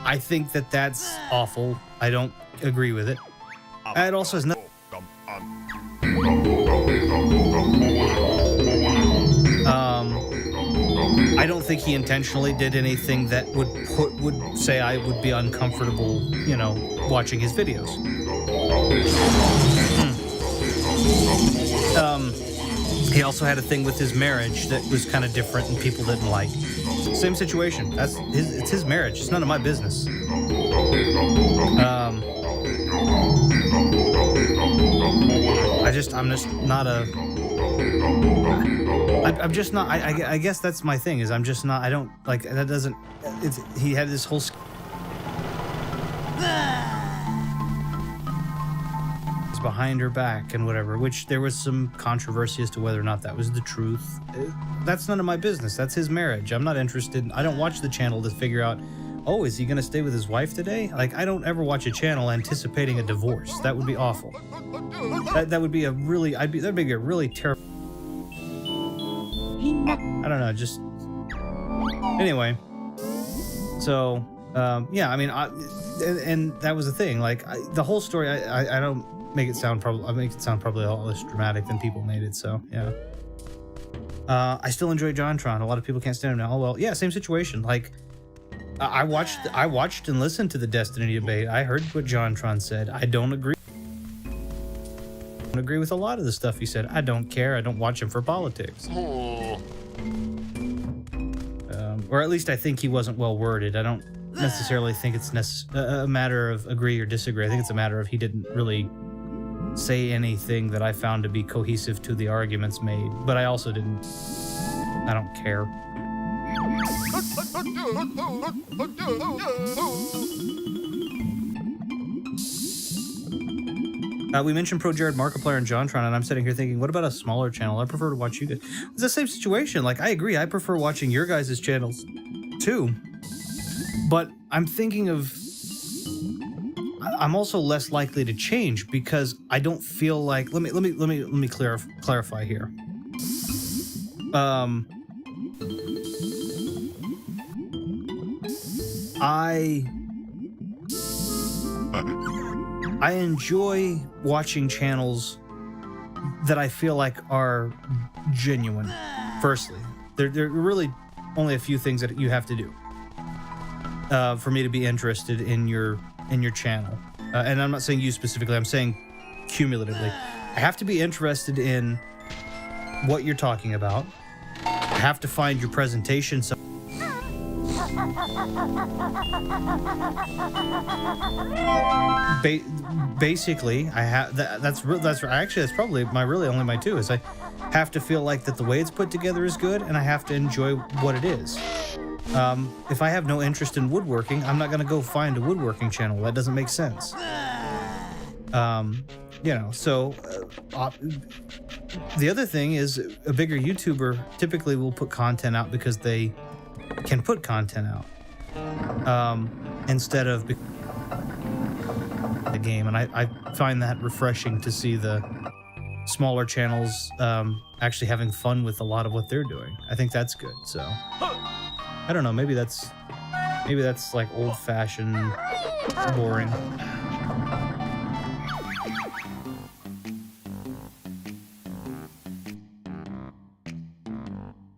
S1: I think that that's awful. I don't agree with it. It also has nothing... I don't think he intentionally did anything that would say I would be uncomfortable, you know, watching his videos. He also had a thing with his marriage that was kind of different and people didn't like. Same situation. It's his marriage. It's none of my business. I'm just not a... I'm just not... I guess that's my thing, is I'm just not... I don't... Like, that doesn't... He had this whole... behind her back and whatever, which there was some controversy as to whether or not that was the truth. That's none of my business. That's his marriage. I'm not interested. I don't watch the channel to figure out, oh, is he going to stay with his wife today? Like, I don't ever watch a channel anticipating a divorce. That would be awful. That would be a really... that'd be a really terrible... I don't know, just... Anyway. So, yeah, I mean, and that was the thing. Like, the whole story, I don't make it sound probably... I make it sound probably all less dramatic than people made it, so, yeah. I still enjoy JonTron. A lot of people can't stand him now. Oh, well, yeah, same situation. Like, I watched and listened to the Destiny debate. I heard what JonTron said. I don't agree. I don't agree with a lot of the stuff he said. I don't care. I don't watch him for politics. Or at least I think he wasn't well worded. I don't necessarily think it's a matter of agree or disagree. I think it's a matter of he didn't really say anything that I found to be cohesive to the arguments made. But I also didn't... I don't care. We mentioned ProJared, Markiplier, and JonTron, and I'm sitting here thinking, what about a smaller channel? I prefer to watch you guys. It's the same situation. Like, I agree. I prefer watching your guys' channels, too. But I'm thinking of... I'm also less likely to change because I don't feel like. Let me clarify here. I enjoy watching channels that I feel like are genuine. Firstly, there are really only a few things that you have to do for me to be interested in your channel. And I'm not saying you specifically, I'm saying cumulatively. I have to be interested in what you're talking about. I have to find your presentation. Basically, I have that's probably my two is I have to feel like that the way it's put together is good, and I have to enjoy what it is. If I have no interest in woodworking, I'm not going to go find a woodworking channel. That doesn't make sense. So the other thing is a bigger YouTuber typically will put content out because they can put content out instead of the game. And I find that refreshing to see the smaller channels actually having fun with a lot of what they're doing. I think that's good. So I don't know, maybe that's like old-fashioned boring.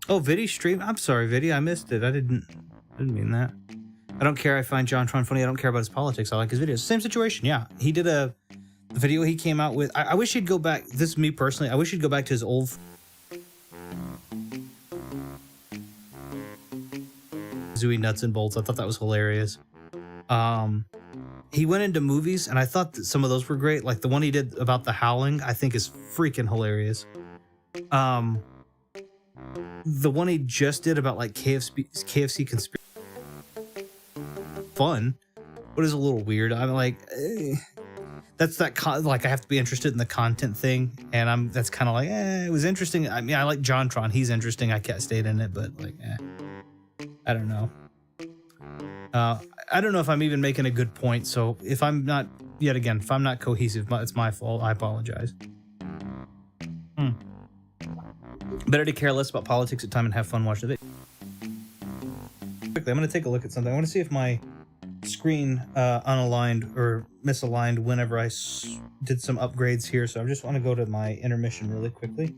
S1: Oh, Viddy stream. I'm sorry, Viddy. I missed it. I didn't mean that. I don't care. I find JonTron funny. I don't care about his politics. I like his videos. Same situation. Yeah, he did the video he came out with. I wish he'd go back. This is me personally. I wish he'd go back to his old. Zooey nuts and bolts. I thought that was hilarious. He went into movies, and I thought that some of those were great. Like the one he did about The Howling, I think is freaking hilarious. The one he just did about like KFC conspiracy, fun, but it's a little weird. I'm like, that's that like I have to be interested in the content thing, and that's kind of like, it was interesting. I mean, I like JonTron. He's interesting. I can't stay in it, but like, I don't know. I don't know if I'm even making a good point. So if I'm not, yet again, if I'm not cohesive, it's my fault. I apologize. Better to care less about politics at time and have fun watching the video. Quickly, I'm going to take a look at something. I want to see if my screen unaligned or misaligned whenever I did some upgrades here. So I just want to go to my intermission really quickly.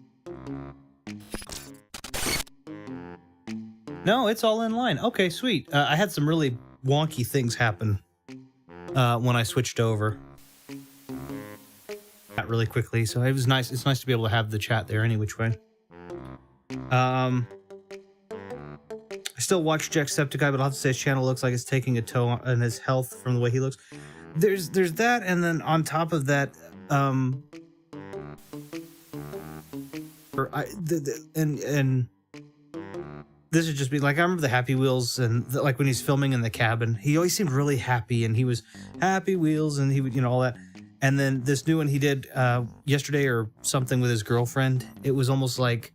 S1: No, it's all in line. Okay, sweet. I had some really wonky things happen when I switched over. That really quickly. So it was nice. It's nice to be able to have the chat there any which way. I still watch Jacksepticeye, but I'll have to say his channel looks like it's taking a toll on his health from the way he looks. There's that, and then on top of that, and this would just be like, I remember the Happy Wheels, and like when he's filming in the cabin, he always seemed really happy, and he was Happy Wheels, and he would, all that. And then this new one he did yesterday or something with his girlfriend, it was almost like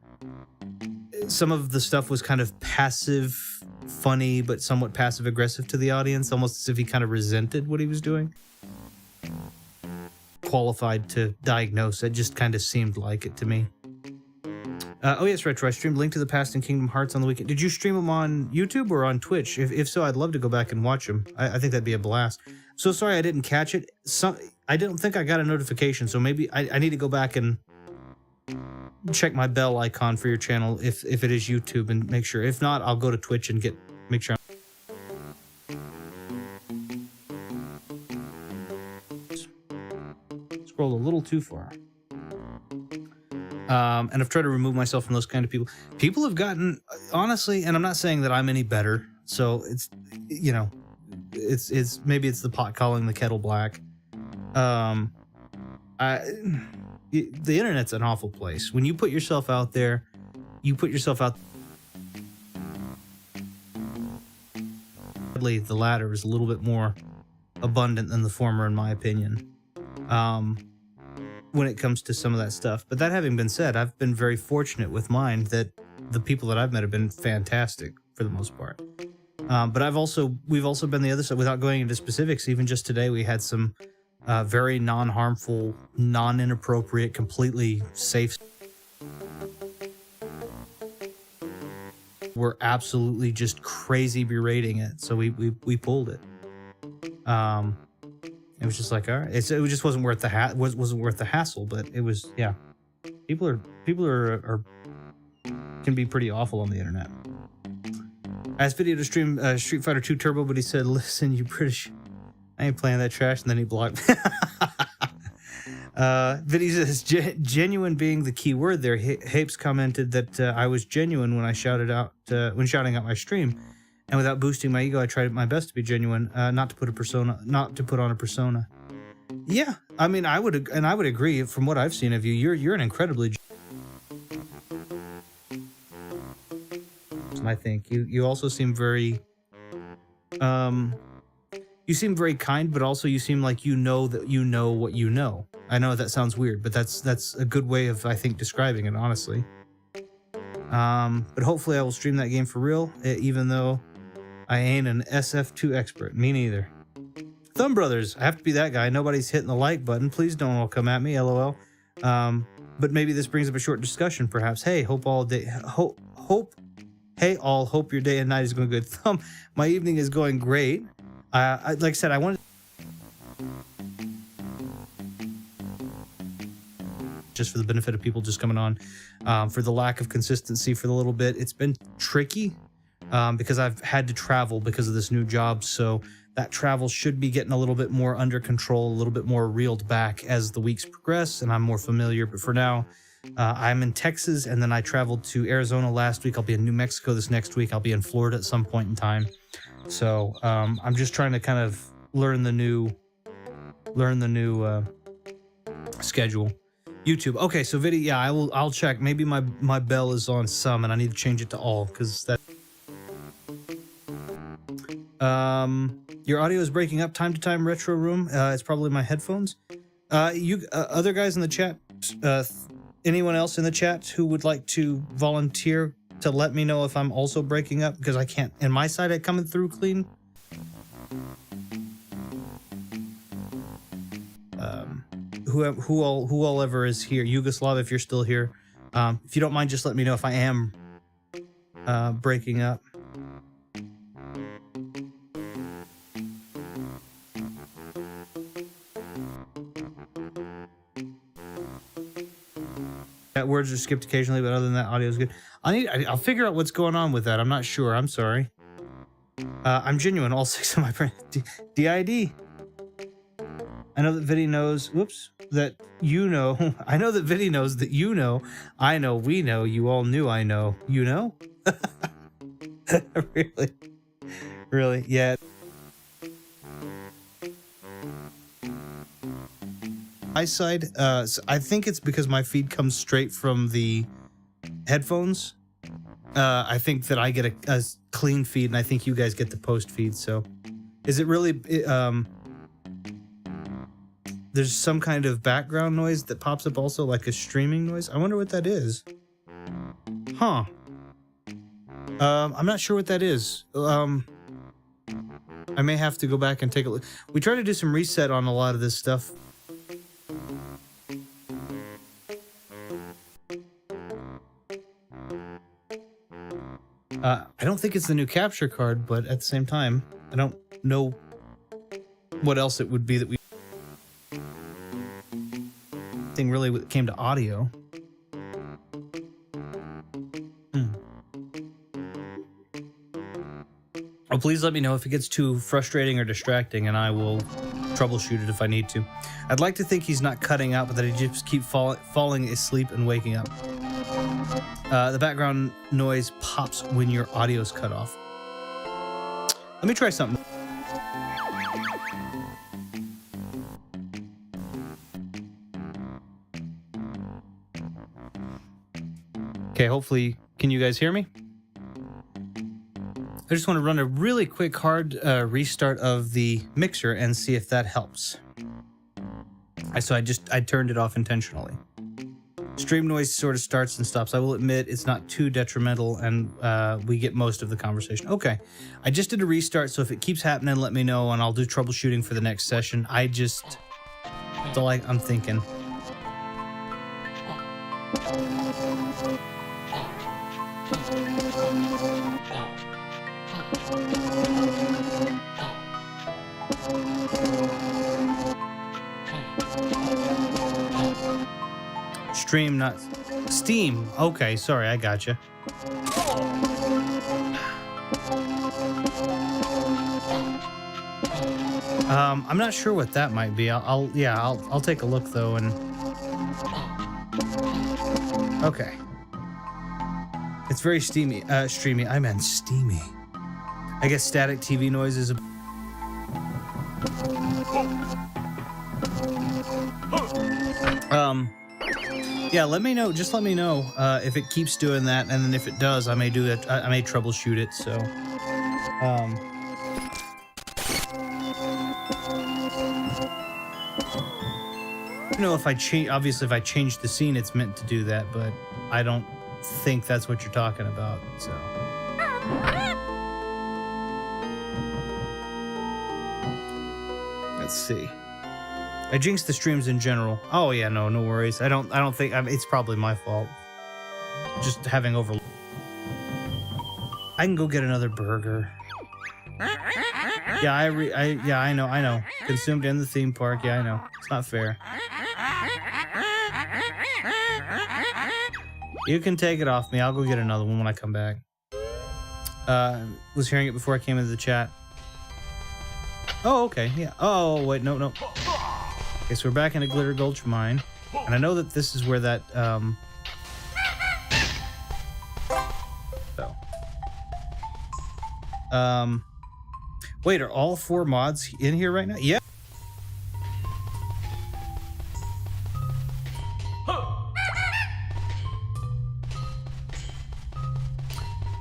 S1: some of the stuff was kind of passive, funny, but somewhat passive aggressive to the audience, almost as if he kind of resented what he was doing. Qualified to diagnose, it just kind of seemed like it to me. Oh yes, Retro, I streamed Link to the Past and Kingdom Hearts on the weekend. Did you stream them on YouTube or on Twitch? If so, I'd love to go back and watch them. I think that'd be a blast. So sorry I didn't catch it. I don't think I got a notification, so maybe I need to go back and check my bell icon for your channel if it is YouTube and make sure. If not, I'll go to Twitch and make sure. Scroll a little too far. And I've tried to remove myself from those kind of people. People have gotten, honestly, and I'm not saying that I'm any better. So it's, it's maybe it's the pot calling the kettle black. The internet's an awful place. When you put yourself out there, you put yourself out. The latter is a little bit more abundant than the former, in my opinion. When it comes to some of that stuff. But that having been said, I've been very fortunate with mine that the people that I've met have been fantastic for the most part. But we've also been the other side without going into specifics. Even just today, we had some very non-harmful, non-inappropriate, completely safe. We're absolutely just crazy berating it, so we pulled it. It was just like, all right, it just wasn't worth the wasn't worth the hassle. But it was, yeah. People are can be pretty awful on the internet. I asked Video to stream Street Fighter 2 Turbo, but he said, "Listen, you British, I ain't playing that trash." And then he blocked me. Video says, "Genuine being the key word there." Hapes commented that I was genuine when I shouted out when shouting out my stream, and without boosting my ego, I tried my best to be genuine, not to put on a persona. Yeah, I mean, I would agree. From what I've seen of you, you're an incredibly. I think you also seem very you seem very kind, but also you seem like you know that you know what you know. I know that sounds weird, but that's a good way of, I think, describing it, honestly. But hopefully I will stream that game for real, even though I ain't an SF2 expert. Me neither. Thumb Brothers, I have to be that guy. Nobody's hitting the like button. Please don't all come at me, LOL. But maybe this brings up a short discussion, perhaps. Hey, hope your day and night is going good. Thumb, my evening is going great. Like I said, I wanted just for the benefit of people just coming on, for the lack of consistency for the little bit. It's been tricky because I've had to travel because of this new job. So that travel should be getting a little bit more under control, a little bit more reeled back as the weeks progress and I'm more familiar. But for now, I'm in Texas, and then I traveled to Arizona last week. I'll be in New Mexico this next week. I'll be in Florida at some point in time. So I'm just trying to kind of learn the new schedule. YouTube. Okay, so video. Yeah, I'll check. Maybe my bell is on some, and I need to change it to all because that. Your audio is breaking up time to time. Retro Room. It's probably my headphones. You other guys in the chat. Anyone else in the chat who would like to volunteer to let me know if I'm also breaking up, because I can't. In my side, I'm coming through clean. Who all ever is here? Yugoslav, if you're still here, if you don't mind, just let me know if I am breaking up. Words are skipped occasionally, but other than that, audio is good. I'll figure out what's going on with that. I'm not sure. I'm sorry. I'm genuine. All 6 of my friends. DID. I know that Viddy knows. Whoops. That you know. I know that Viddy knows that you know. I know. We know. You all knew. I know. You know. Really. Yeah. My side, I think it's because my feed comes straight from the headphones. I think that I get a clean feed, and I think you guys get the post feed. So, is it really? There's some kind of background noise that pops up, also like a streaming noise. I wonder what that is. Huh? I'm not sure what that is. I may have to go back and take a look. We tried to do some reset on a lot of this stuff. I don't think it's the new capture card, but at the same time, I don't know what else it would be that we... thing really when it came to audio. Oh, please let me know if it gets too frustrating or distracting, and I will troubleshoot it if I need to. I'd like to think he's not cutting out, but that he just keeps falling asleep and waking up. The background noise pops when your audio's cut off. Let me try something. Okay, hopefully, can you guys hear me? I just want to run a really quick hard restart of the mixer and see if that helps. So I turned it off intentionally. Stream noise sort of starts and stops. I will admit it's not too detrimental, and we get most of the conversation. Okay, I just did a restart, so if it keeps happening, let me know, and I'll do troubleshooting for the next session. That's all I'm thinking. Stream, not Steam. Okay, sorry, I gotcha. I'm not sure what that might be. I'll take a look though. And okay, it's very steamy. Streamy. I meant steamy. I guess static TV noise is yeah, let me know. Just let me know if it keeps doing that, and then if it does, I may do it. I may troubleshoot it. So, you know, if I change, obviously, if I change the scene, it's meant to do that, but I don't think that's what you're talking about. So, let's see. I jinx the streams in general. Oh yeah, no worries. I don't think it's probably my fault. Just having over. I can go get another burger. Yeah, I know. Consumed in the theme park. Yeah, I know. It's not fair. You can take it off me. I'll go get another one when I come back. Was hearing it before I came into the chat. Oh, okay. Yeah. Oh, wait. No. Okay, so we're back in a Glitter Gulch mine, and I know that this is where that, wait, are all 4 mods in here right now? Yeah.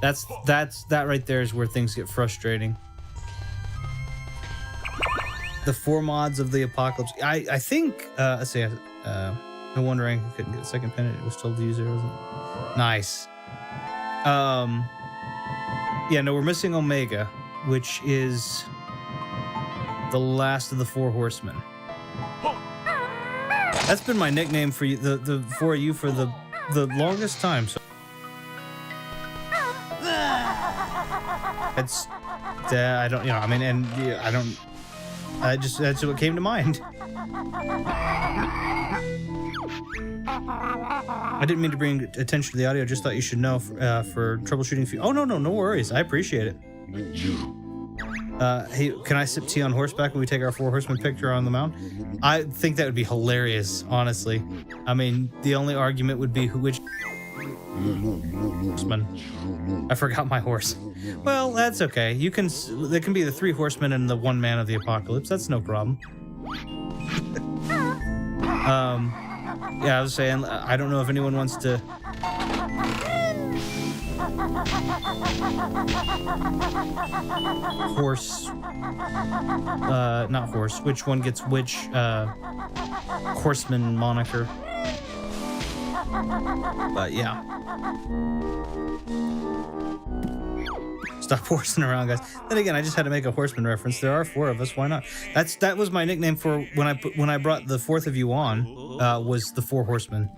S1: That right there is where things get frustrating. The 4 mods of the apocalypse. I think let's see. No wonder I couldn't get a second pin. It was told to use it, wasn't it? Nice. Yeah, no, we're missing Omega, which is the last of the 4 horsemen. That's been my nickname for you, for the longest time. So it's I don't, you know, I mean, and yeah, I don't. That's what came to mind. I didn't mean to bring attention to the audio. Just thought you should know for troubleshooting. Oh no worries. I appreciate it. Hey, can I sip tea on horseback when we take our 4 horsemen picture on the mount? I think that would be hilarious, honestly. I mean, the only argument would be which horseman. I forgot my horse. Well, that's okay. There can be the 3 horsemen and the 1 man of the apocalypse. That's no problem. Yeah, I was saying, I don't know if anyone wants to. Not horse. Which one gets which horseman moniker? But yeah. Stop horsing around, guys. Then again, I just had to make a horseman reference. There are 4 of us. Why not? That was my nickname for when I brought the 4th of you on. Was the 4 horsemen.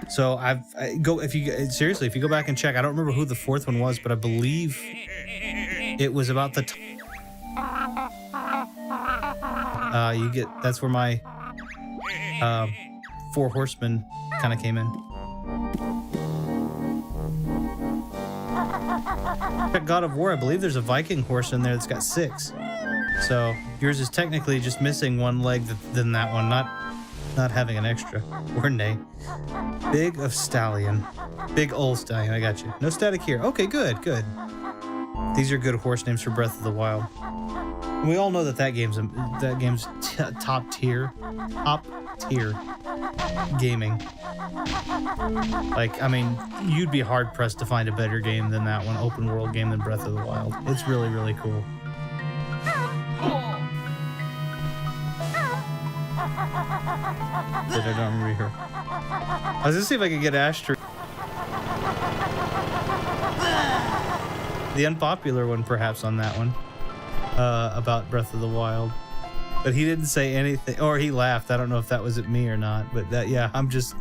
S1: So if you go back and check, I don't remember who the 4th one was, but I believe it was about the. That's where my 4 horsemen kind of came in. At God of War, I believe there's a Viking horse in there that's got 6. So yours is technically just missing 1 leg than that one, not having an extra. Or nay. Big of Stallion. Big Ol' Stallion, I got you. No static here. Okay, good. These are good horse names for Breath of the Wild. And we all know that game's top tier gaming. Like, I mean, you'd be hard pressed to find a better game than that one, open world game, than Breath of the Wild. It's really, really cool. I don't remember her. I was gonna see if I could get Ash to... The unpopular one, perhaps, on that one. About Breath of the Wild. But he didn't say anything, or he laughed. I don't know if that was at me or not, but that, yeah, I'm just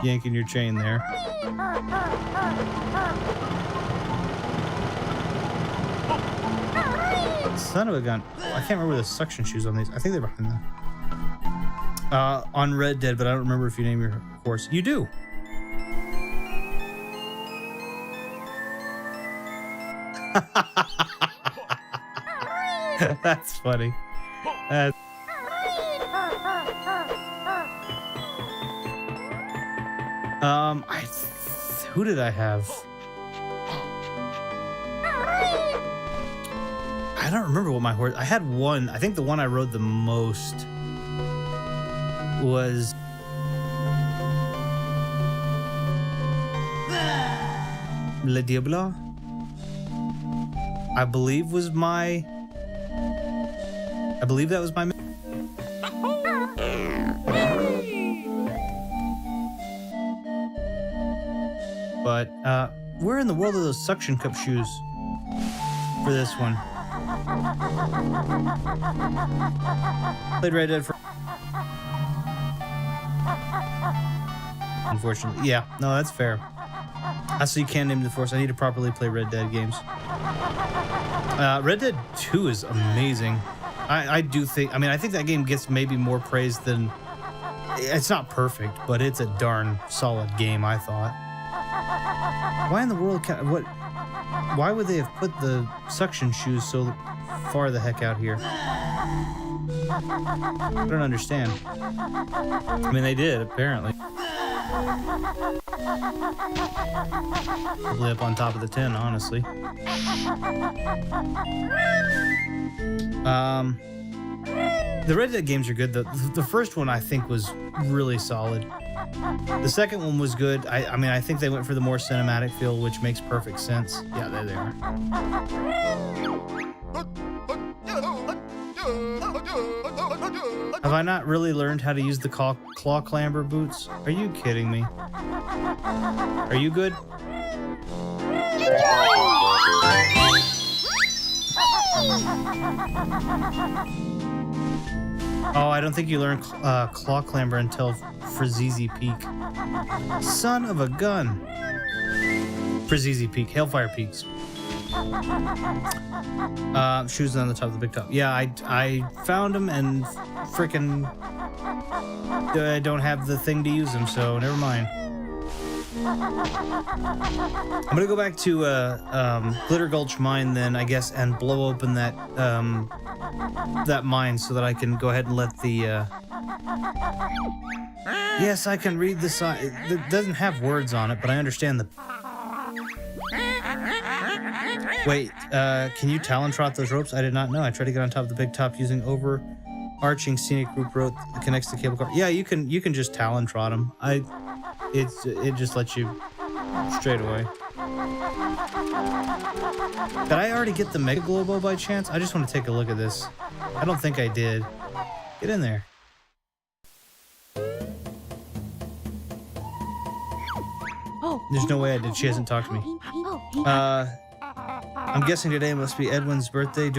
S1: yanking your chain there. Son of a gun. I can't remember the suction shoes on these. I think they're behind that. On Red Dead, but I don't remember if you name your horse. You do. That's funny. Who did I have? I don't remember what my horse... I had one. I think the one I rode the most was... Le Diablo, I believe was my... I believe that was my... But, where in the world are those suction cup shoes for this one? Played Red Dead for... Unfortunately. Yeah, no, that's fair. So you can't name the force. I need to properly play Red Dead games. Red Dead 2 is amazing. I do think... I mean, I think that game gets maybe more praise than... It's not perfect, but it's a darn solid game, I thought. Why in the world... Why would they have put the suction shoes so far the heck out here? I don't understand. I mean, they did, apparently. Probably up on top of the 10, honestly. The Red Dead games are good. The first one, I think, was really solid. The second one was good. I mean, I think they went for the more cinematic feel, which makes perfect sense. Yeah, there they are. Have I not really learned how to use the claw clamber boots? Are you kidding me? Are you good? Oh, I don't think you learned claw clamber until Frizizi Peak. Son of a gun. Frizizi Peak, Hailfire Peaks. Shoes on the top of the big top. Yeah, I found them and frickin' I don't have the thing to use them, so never mind. I'm gonna go back to Glitter Gulch Mine then, I guess, and blow open that that mine so that I can go ahead and let the yes, I can read the sign. It doesn't have words on it, but I understand the... Wait, can you talon trot those ropes? I did not know. I tried to get on top of the big top using overarching scenic rope that connects the cable car. Yeah, you can just talon trot them. It just lets you straight away. Did I already get the Mega Globo by chance? I just want to take a look at this. I don't think I did. Get in there. There's no way I did. She hasn't talked to me. I'm guessing today must be Edwin's birthday.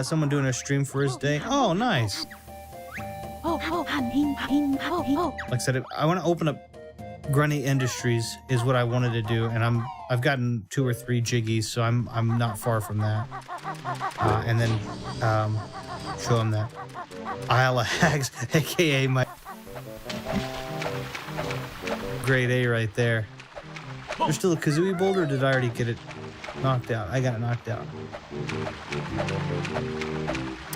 S1: Someone doing a stream for his day. Oh, nice. Like I said, I want to open up Grunny Industries is what I wanted to do, and I've gotten 2 or 3 jiggies, so I'm not far from that. And then show them that Isle of Hags, aka my grade A right there. There's still a Kazooie boulder, or did I already get it knocked out? I got it knocked out.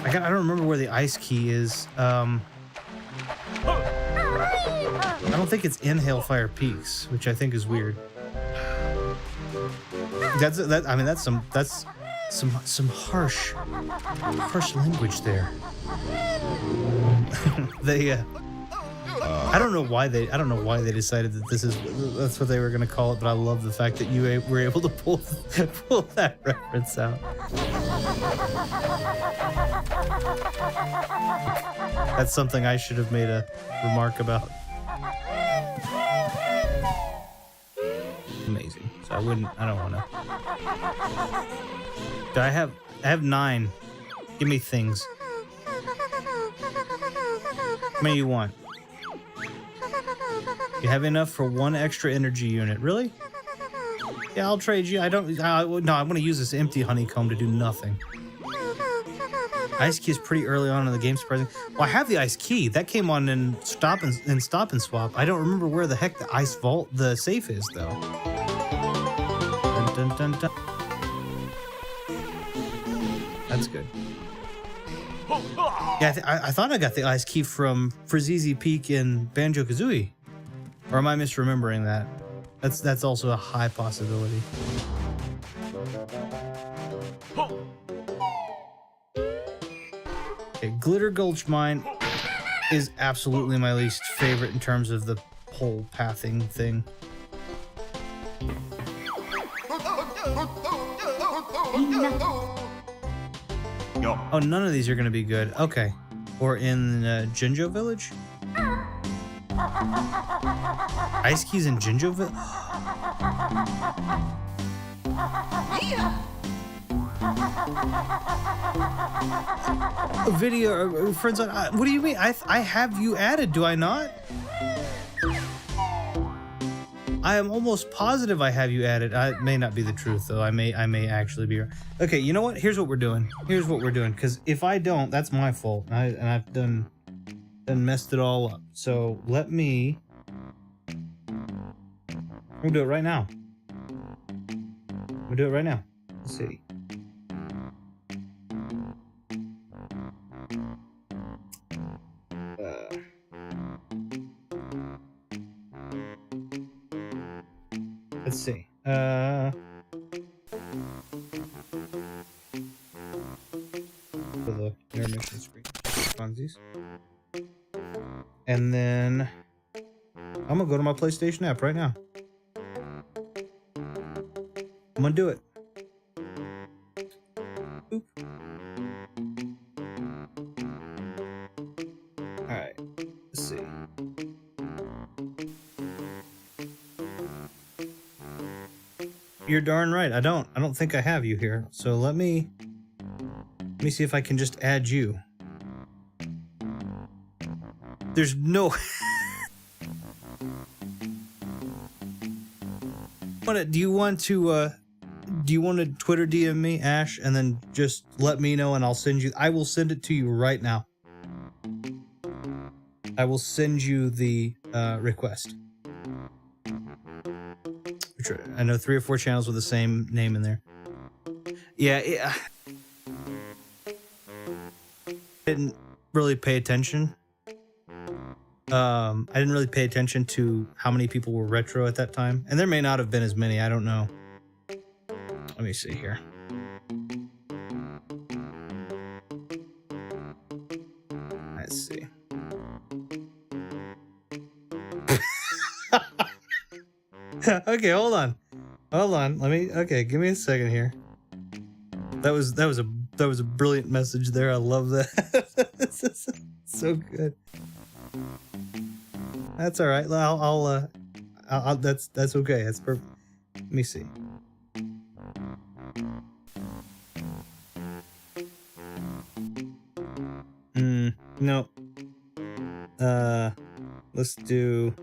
S1: I don't remember where the ice key is. I don't think it's in Hailfire Peaks, which I think is weird. I mean, that's some harsh language there. I don't know why they decided that that's what they were gonna call it, but I love the fact that you were able to pull that reference out. That's something I should have made a remark about. So I don't want to. Do I have 9. Give me things. How many you want? You have enough for 1 extra energy unit. Really? Yeah, I'll trade you. No, I'm going to use this empty honeycomb to do nothing. Ice key is pretty early on in the game, surprising. Well, I have the ice key. That came on in Stop and Swap. I don't remember where the heck the ice vault, the safe is, though. Dun, dun, dun, dun. That's good. Yeah, I thought I got the ice key from Frizzy Peak in Banjo-Kazooie. Or am I misremembering that? That's also a high possibility. Okay, Glitter Gulch Mine is absolutely my least favorite in terms of the whole pathing thing. Oh, none of these are going to be good. Okay. Or in Jinjo Village? Ice keys in Jinjo Village? Video, friends, what do you mean? I have you added, do I not? I am almost positive I have you added. It may not be the truth, though. I may actually be wrong. Okay, you know what? Here's what we're doing. Because if I don't, that's my fault. And I've done messed it all up. So let me... We'll do it right now. Let's see. Let's see. For the intermission screen. Funsies. And then I'm gonna go to my PlayStation app right now. I'm gonna do it. Oop. Alright. Let's see. You're darn right. I don't think I have you here. So let me see if I can just add you. There's no Do you want to Twitter DM me, Ash, and then just let me know and I will send it to you right now. I will send you the request. I know 3 or 4 channels with the same name in there. Yeah, didn't really pay attention. I didn't really pay attention to how many people were retro at that time, and there may not have been as many. I don't know. Let me see here. Let's see. Okay, hold on. Okay, give me a second here. That was a brilliant message there. I love that. This is so good. That's all right. I'll that's okay. That's perfect. Let me see. No. Let's do.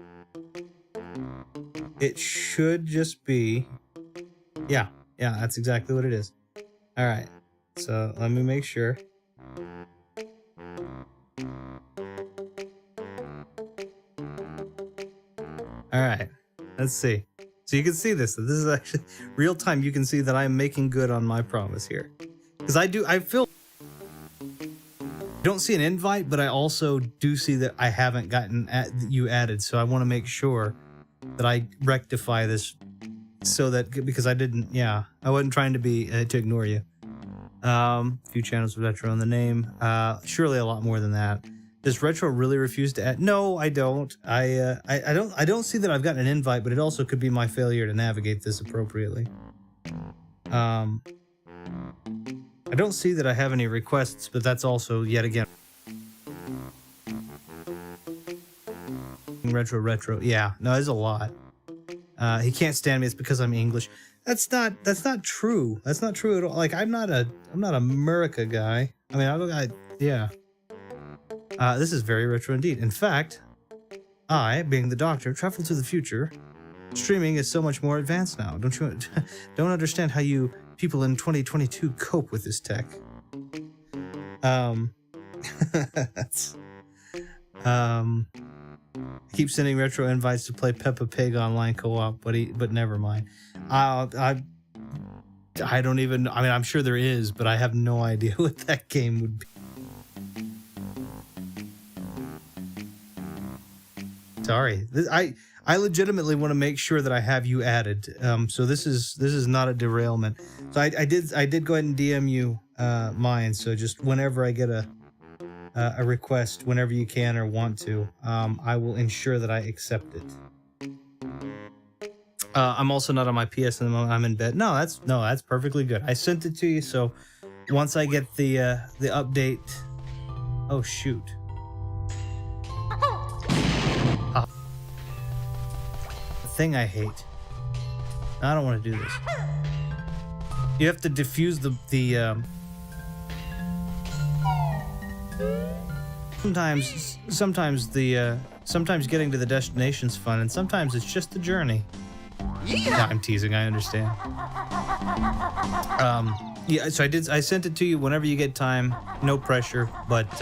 S1: It should just be. Yeah, that's exactly what it is. All right. So let me make sure. All right. Let's see. So you can see this. This is actually real time. You can see that I'm making good on my promise here. Because I feel. I don't see an invite, but I also do see that I haven't gotten you added. So I want to make sure that I rectify this so that, because I didn't, I wasn't trying to be, to ignore you. A few channels with retro in the name. Surely a lot more than that. Does retro really refuse to add? No, I don't. I don't see that I've gotten an invite, but it also could be my failure to navigate this appropriately. I don't see that I have any requests, but that's also, yet again, retro. Yeah, no, there's a lot. He can't stand me. It's because I'm English. That's not true. That's not true at all. Like, I'm not a America guy. I mean, yeah. This is very retro indeed. In fact, I, being the Doctor, traveled to the future. Streaming is so much more advanced now. Don't understand how you people in 2022 cope with this tech. Keep sending retro invites to play Peppa Pig online co-op, but never mind. I don't even. I mean, I'm sure there is, but I have no idea what that game would be. Sorry, I legitimately want to make sure that I have you added. So this is not a derailment. So I did go ahead and DM you mine. So just whenever I get a request, whenever you can or want to, I will ensure that I accept it. I'm also not on my PS at the moment. I'm in bed. No, that's perfectly good. I sent it to you. So once I get the update. Oh shoot. Thing I hate. I don't want to do this. You have to defuse the sometimes getting to the destination's fun, and sometimes it's just the journey. Yeah, I'm teasing, I understand. Yeah, so I sent it to you whenever you get time. No pressure, but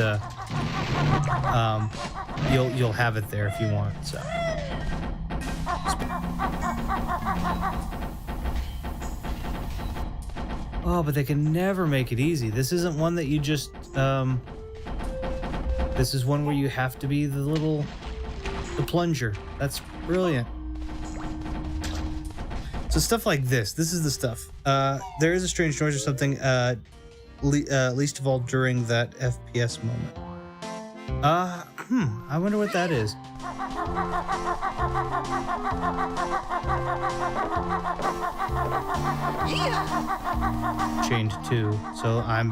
S1: you'll have it there if you want. So oh, but they can never make it easy. This isn't one that you just this is one where you have to be the plunger. That's brilliant. So stuff like this is the stuff. There is a strange noise or something, least of all during that FPS moment. I wonder what that is. Chained 2, so I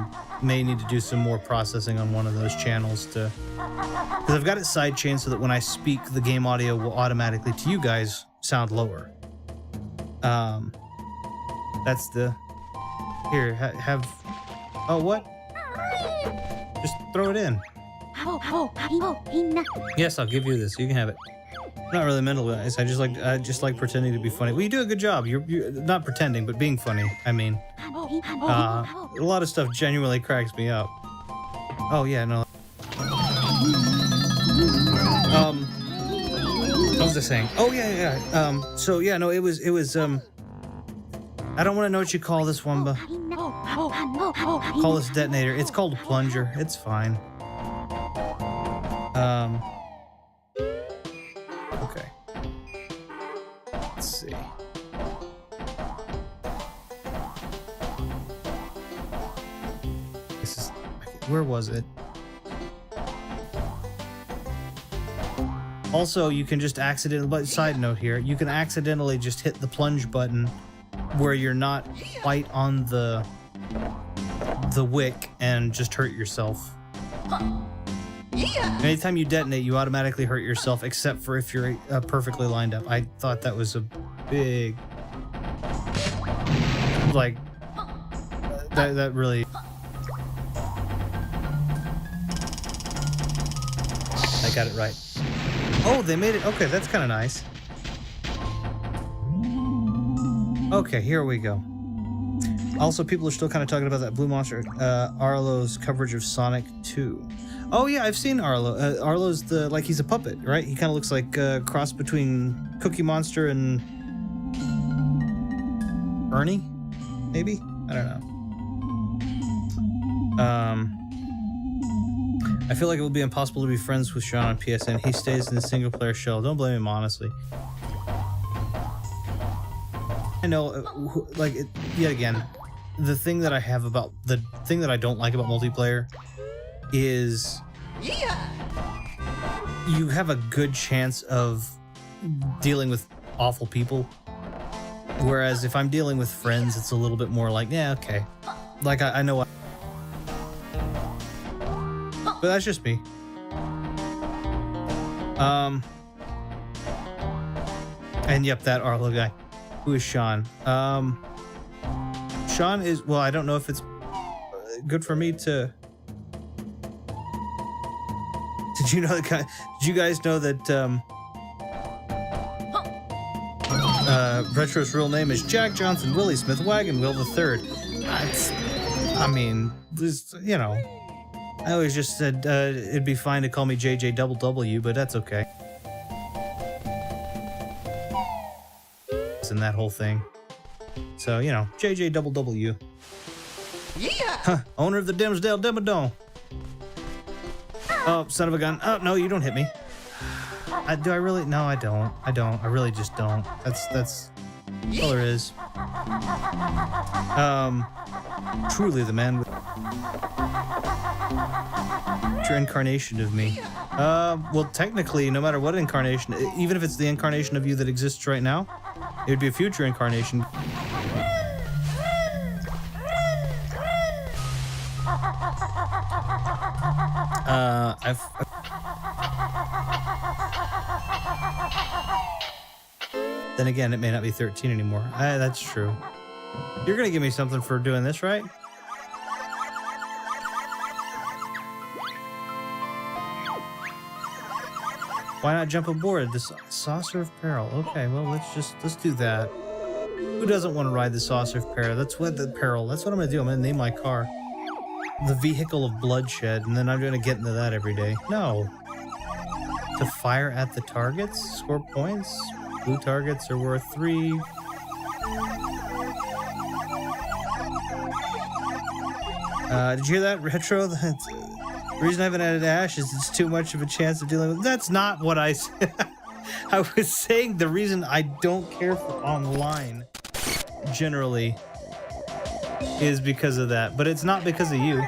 S1: may need to do some more processing on one of those channels because I've got it side chained so that when I speak, the game audio will automatically to you guys sound lower. That's the here have oh what? Just throw it in. Yes, I'll give you this. You can have it. I'm not really mental, guys. I just like pretending to be funny. Well, you do a good job. You're not pretending, but being funny. I mean, a lot of stuff genuinely cracks me up. Oh yeah, no. What was I saying? Oh yeah. So yeah, no, it was. I don't want to know what you call this one, but call this detonator. It's called a plunger. It's fine. Okay. Let's see. This is, where was it? Also, you can just accidentally, side note here, you can accidentally just hit the plunge button where you're not quite on the wick and just hurt yourself. Anytime you detonate, you automatically hurt yourself, except for if you're perfectly lined up. I thought that was a big, like, that really. I got it right. Oh, they made it. Okay, that's kind of nice. Okay, here we go. Also, people are still kind of talking about that Blue Monster, Arlo's coverage of Sonic 2. Oh yeah, I've seen Arlo. Arlo's he's a puppet, right? He kind of looks like a cross between Cookie Monster and Ernie, maybe? I don't know. I feel like it will be impossible to be friends with Sean on PSN. He stays in the single player shell. Don't blame him, honestly. I know, yet again, the thing that I don't like about multiplayer is you have a good chance of dealing with awful people, whereas if I'm dealing with friends, it's a little bit more like, yeah, okay, like I know, but that's just me. And yep, that Arlo guy. Who is Sean? Sean is, well, I don't know if it's good for me to... Did you know that? Did you guys know that Retro's real name is Jack Johnson Willie Smith Wagon Wheel III? I mean, this, you know, I always just said it'd be fine to call me JJ Double W, but that's okay. And that whole thing. So, you know, JJ Double W. Yeah. Huh, owner of the Dimsdale Dimmadome. Oh, son of a gun. Oh, no, you don't hit me. Do I really? No, I don't. I really just don't. That's all there is. Truly the man with future incarnation of me. Well, technically, no matter what incarnation, even if it's the incarnation of you that exists right now, it would be a future incarnation. Then again, it may not be 13 anymore. That's true. You're gonna give me something for doing this, right? Why not jump aboard this Saucer of Peril? Okay, well, let's do that. Who doesn't want to ride the Saucer of Peril? That's what I'm gonna do. I'm gonna name my car the Vehicle of Bloodshed, and then I'm gonna get into that every day. No. To fire at the targets, score points. Blue targets are worth 3. Did you hear that, Retro? The reason I haven't added Ash is it's too much of a chance of dealing with... That's not what I said. I was saying the reason I don't care for online, generally, is because of that. But it's not because of you.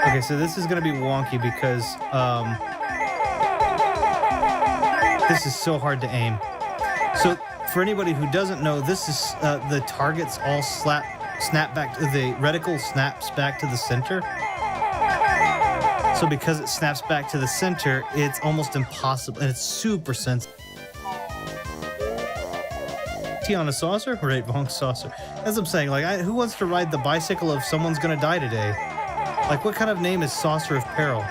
S1: Okay, so this is going to be wonky because... this is so hard to aim. So, for anybody who doesn't know, this is the targets all snap back. The reticle snaps back to the center. So, because it snaps back to the center, it's almost impossible, and it's super sensitive. T on a saucer, right? Wrong saucer. As I'm saying, like, who wants to ride the bicycle of someone's gonna die today? Like, what kind of name is Saucer of Peril?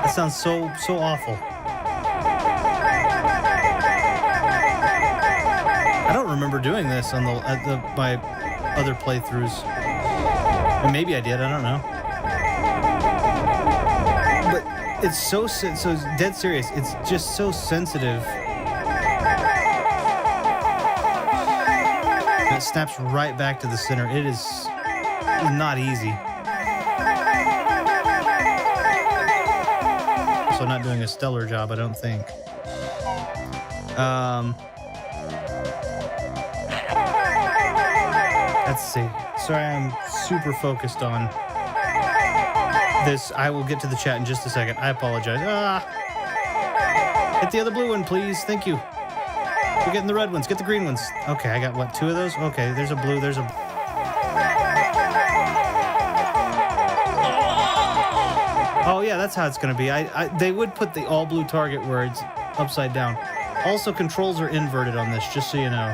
S1: That sounds so awful. I don't remember doing this on my other playthroughs. And maybe I did. I don't know. But it's so dead serious. It's just so sensitive. It snaps right back to the center. It is not easy. So not doing a stellar job, I don't think. Let's see. Sorry, I'm super focused on this. I will get to the chat in just a second. I apologize. Hit the other blue one, please. Thank you. We're getting the red ones. Get the green ones. Okay, I got, what, 2 of those? Okay, there's a blue. There's a... Oh, yeah, that's how it's going to be. They would put the all blue target where it's upside down. Also, controls are inverted on this, just so you know.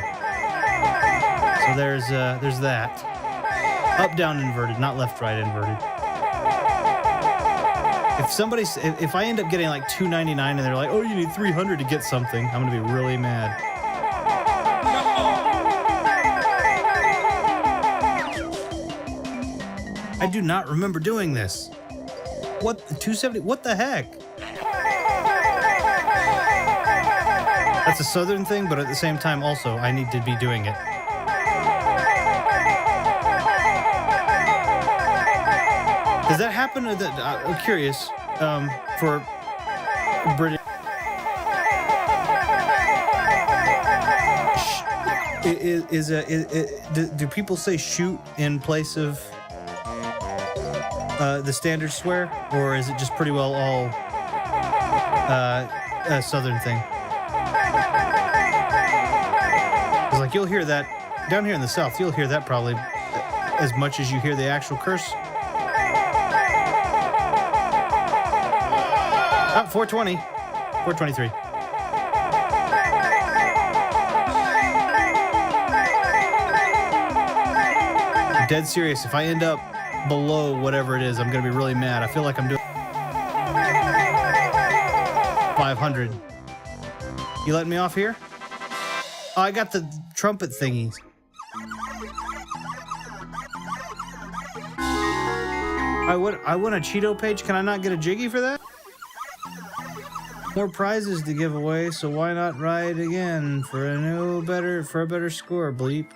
S1: So there's that. Up, down, inverted, not left, right, inverted. If I end up getting like 299 and they're like, oh, you need 300 to get something, I'm going to be really mad. I do not remember doing this. What, 270? What the heck? That's a southern thing, but at the same time, also, I need to be doing it. Does that happen? I'm curious. For British, do people say shoot in place of the standard swear, or is it just pretty well all a southern thing? Because like you'll hear that down here in the south, you'll hear that probably as much as you hear the actual curse. 420. 423. I'm dead serious. If I end up below whatever it is, I'm gonna be really mad. I feel like I'm doing 500. You letting me off here? Oh, I got the trumpet thingies. I want a Cheeto page. Can I not get a Jiggy for that? More prizes to give away, so why not ride again for a better score, bleep.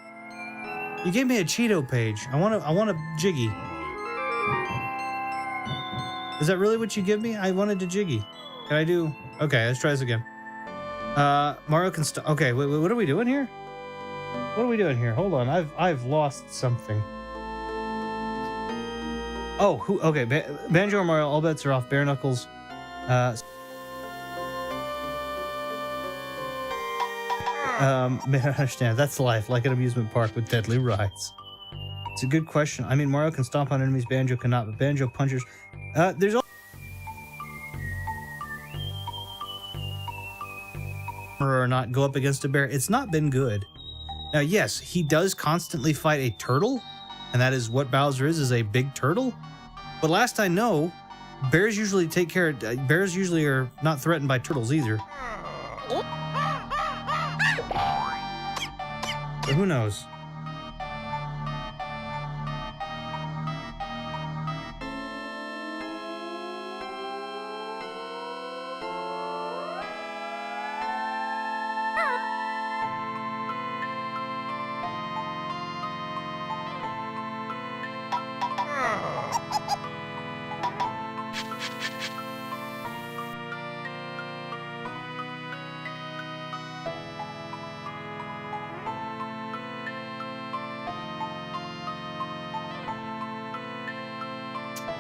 S1: You gave me a Cheeto page. I want a Jiggy. Is that really what you give me? I wanted a Jiggy. Can I do? Okay, let's try this again. Mario can stop. Okay, wait, what are we doing here? What are we doing here? Hold on, I've lost something. Oh, who? Okay, Banjo or Mario, all bets are off. Bare Knuckles. I understand. That's life, like an amusement park with deadly rides. It's a good question. I mean, Mario can stomp on enemies, Banjo cannot, but Banjo punches. There's or not go up against a bear. It's not been good. Now, yes, he does constantly fight a turtle, and that is what Bowser is a big turtle. But last I know, bears usually take care of... bears usually are not threatened by turtles either. But who knows?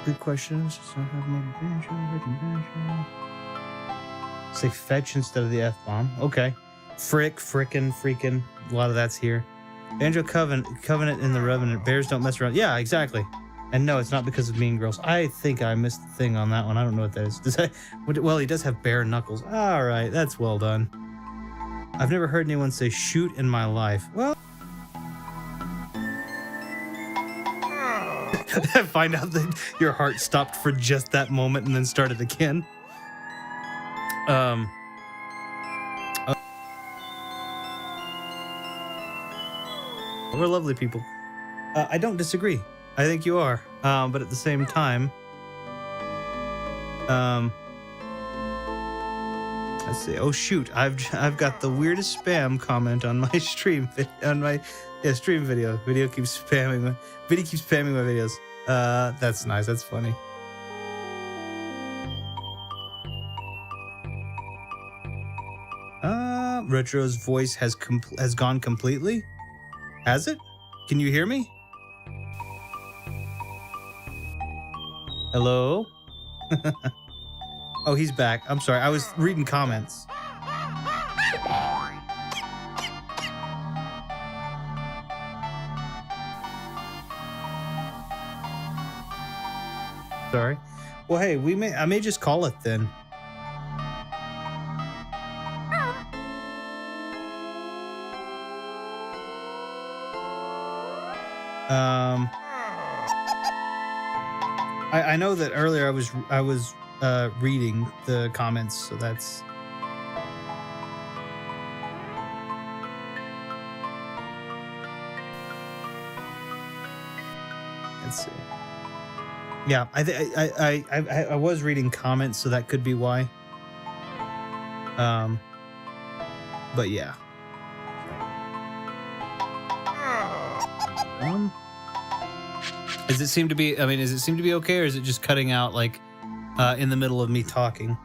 S1: Good questions. Say fetch instead of the F-bomb. Okay. Frick, frickin', freaking. A lot of that's here. Banjo Covenant in the Revenant. Bears don't mess around. Yeah, exactly. And no, it's not because of Mean Girls. I think I missed the thing on that one. I don't know what that is. Does that, well, he does have bare knuckles. All right, that's well done. I've never heard anyone say shoot in my life. Well, I find out that your heart stopped for just that moment and then started again. We're lovely people. I don't disagree. I think you are. But at the same time, let's see. Oh shoot! I've got the weirdest spam comment on my stream stream video. Video keeps spamming my videos. That's nice. That's funny. Retro's voice has gone completely. Has it? Can you hear me? Hello? Oh, he's back. I'm sorry. I was reading comments. Sorry. Well, hey, I may just call it then. I know that earlier I was reading the comments, so that's. Let's see. Yeah, I was reading comments, so that could be why. But yeah. Does it seem to be? I mean, does it seem to be okay, or is it just cutting out like in the middle of me talking?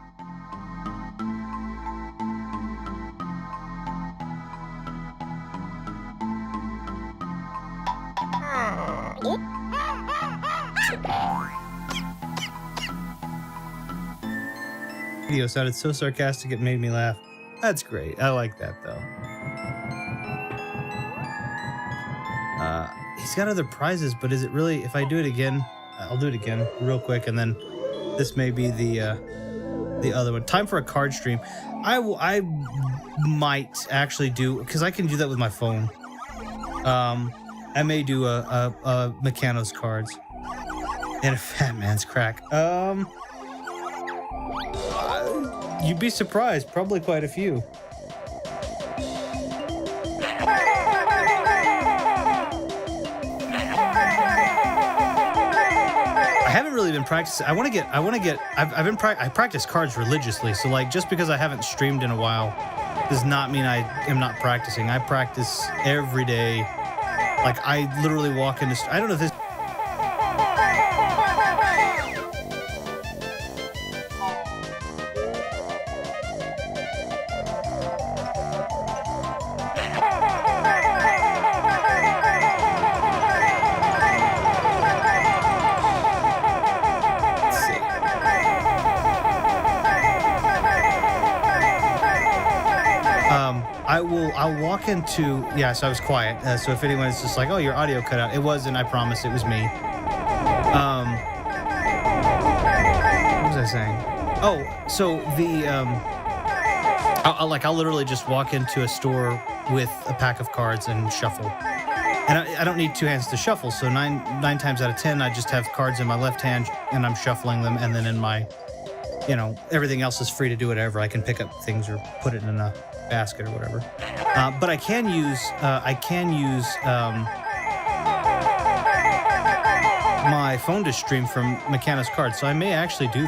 S1: Video sounded so sarcastic it made me laugh. That's great. I like that though. He's got other prizes, but is it really? If I do it again, I'll do it again real quick, and then this may be the the other one. Time for a card stream. I might actually do, because I can do that with my phone. I may do a Mechanos cards and a Fat Man's Crack. You'd be surprised, probably quite a few. I haven't really been practicing. I practice cards religiously. So like, just because I haven't streamed in a while does not mean I am not practicing. I practice every day. Like, I literally walk into, I don't know if this. I'll walk into, yeah, so I was quiet. So if anyone is just like, oh, your audio cut out, it wasn't, I promise, it was me. What was I saying? Oh, so the, I'll literally just walk into a store with a pack of cards and shuffle. And I don't need two hands to shuffle, so nine times out of 10, I just have cards in my left hand and I'm shuffling them, and then in my, you know, everything else is free to do whatever. I can pick up things or put it in a basket or whatever. But I can use my phone to stream from Mechanos cards, so I may actually do.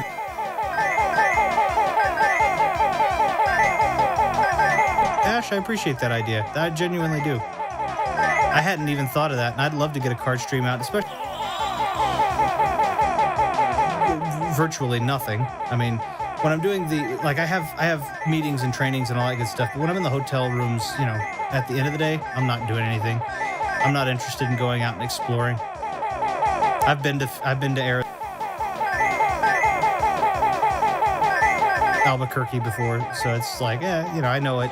S1: Ash, I appreciate that idea. I genuinely do. I hadn't even thought of that, and I'd love to get a card stream out, especially virtually nothing. I mean, when I'm doing the, like, I have meetings and trainings and all that good stuff, but when I'm in the hotel rooms, you know, at the end of the day, I'm not doing anything. I'm not interested in going out and exploring. I've been to Albuquerque before, so it's like, yeah, you know, I know it.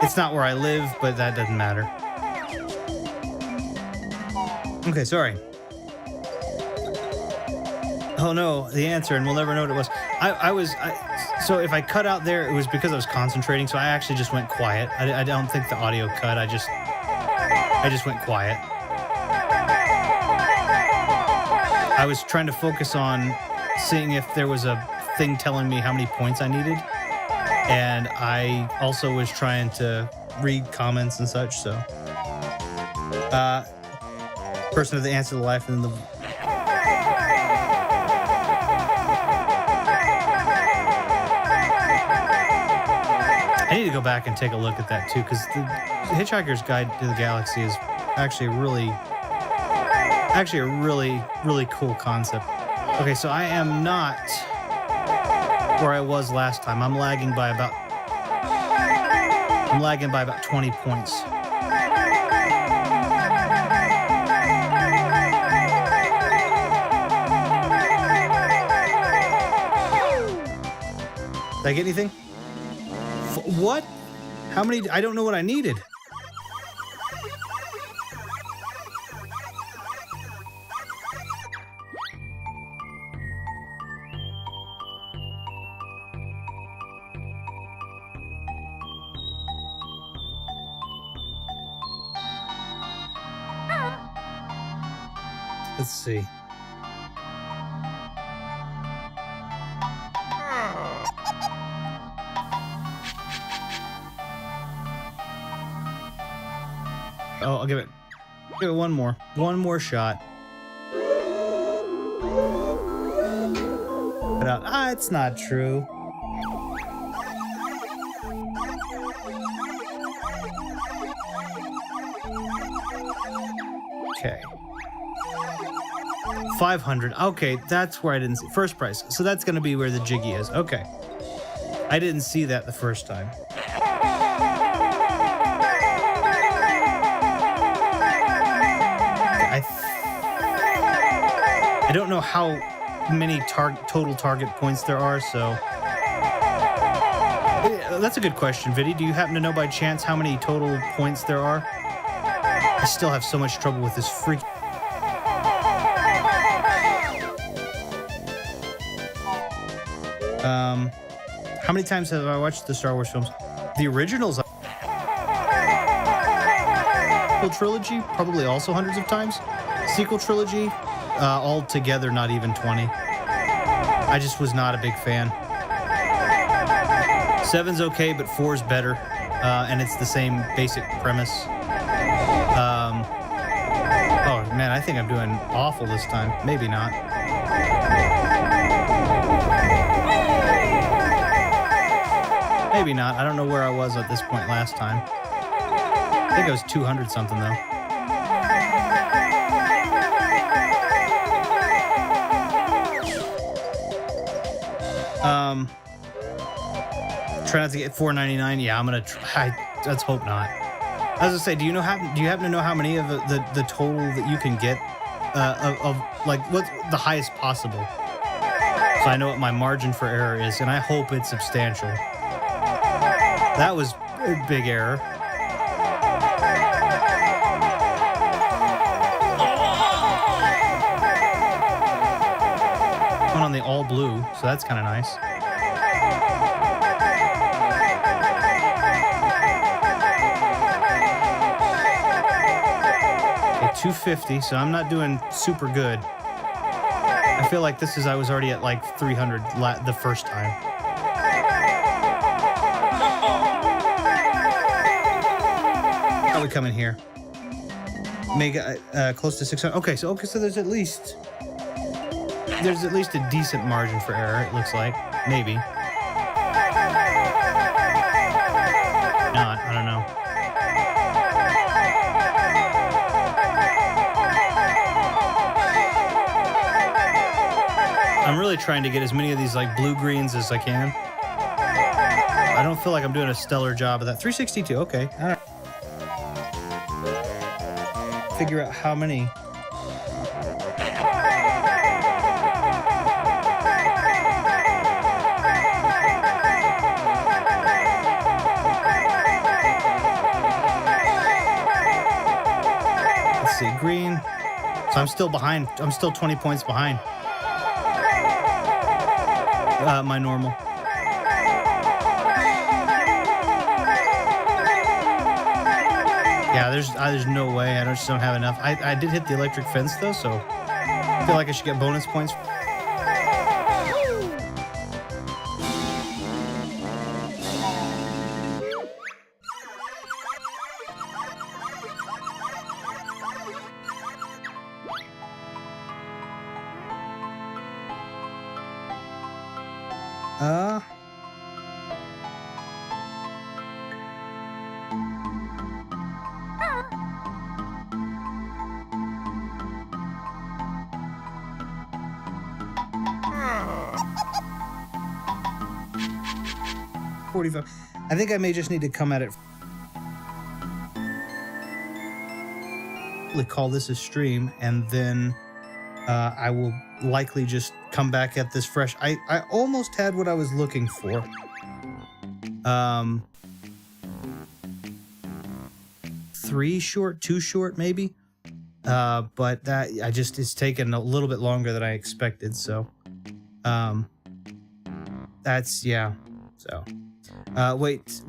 S1: It's not where I live, but that doesn't matter. Okay, sorry. Oh no, the answer, and we'll never know what it was. So if I cut out there, it was because I was concentrating, so I actually just went quiet. I don't think the audio cut, I just went quiet. I was trying to focus on seeing if there was a thing telling me how many points I needed, and I also was trying to read comments and such, so. Person of the answer to life and the... I need to go back and take a look at that too, because the Hitchhiker's Guide to the Galaxy is actually a really cool concept. Okay, so I am not where I was last time. I'm lagging by about 20 points. Did I get anything? What? How many? I don't know what I needed. Let's see. Oh, I'll give it one more shot. But, it's not true. Okay. 500. Okay, that's where I didn't see. First price. So that's going to be where the jiggy is. Okay. I didn't see that the first time. I don't know how many total target points there are, so... That's a good question, Viddy. Do you happen to know by chance how many total points there are? I still have so much trouble with this freak... How many times have I watched the Star Wars films? The originals, trilogy, probably also hundreds of times. Sequel trilogy, all together, not even 20. I just was not a big fan. 7's okay, but 4's better, and it's the same basic premise. Oh man, I think I'm doing awful this time. Maybe not. Maybe not. I don't know where I was at this point last time. I think it was 200 something though. Try not to get 499. Yeah, I'm gonna try. Let's hope not. I was gonna say, do you happen to know how many of the total that you can get of like what's the highest possible? So I know what my margin for error is, and I hope it's substantial. That was a big error. On the all blue, so that's kind of nice. Okay, 250, so I'm not doing super good. I feel like I was already at like 300 the first time. How we coming here? Mega close to 600. Okay, so there's at least a decent margin for error, it looks like. Maybe. Not, I don't know. I'm really trying to get as many of these like blue greens as I can. I don't feel like I'm doing a stellar job of that. 362, okay. I don't figure out how many. Green, so I'm still behind. I'm still 20 points behind my normal. Yeah, there's no way. I just don't have enough. I did hit the electric fence though, so I feel like I should get bonus points. I think I may just need to come at it. Call this a stream, and then I will likely just come back at this fresh. I almost had what I was looking for. Too short, maybe. But that it's taken a little bit longer than I expected. So, that's yeah. So. Wait.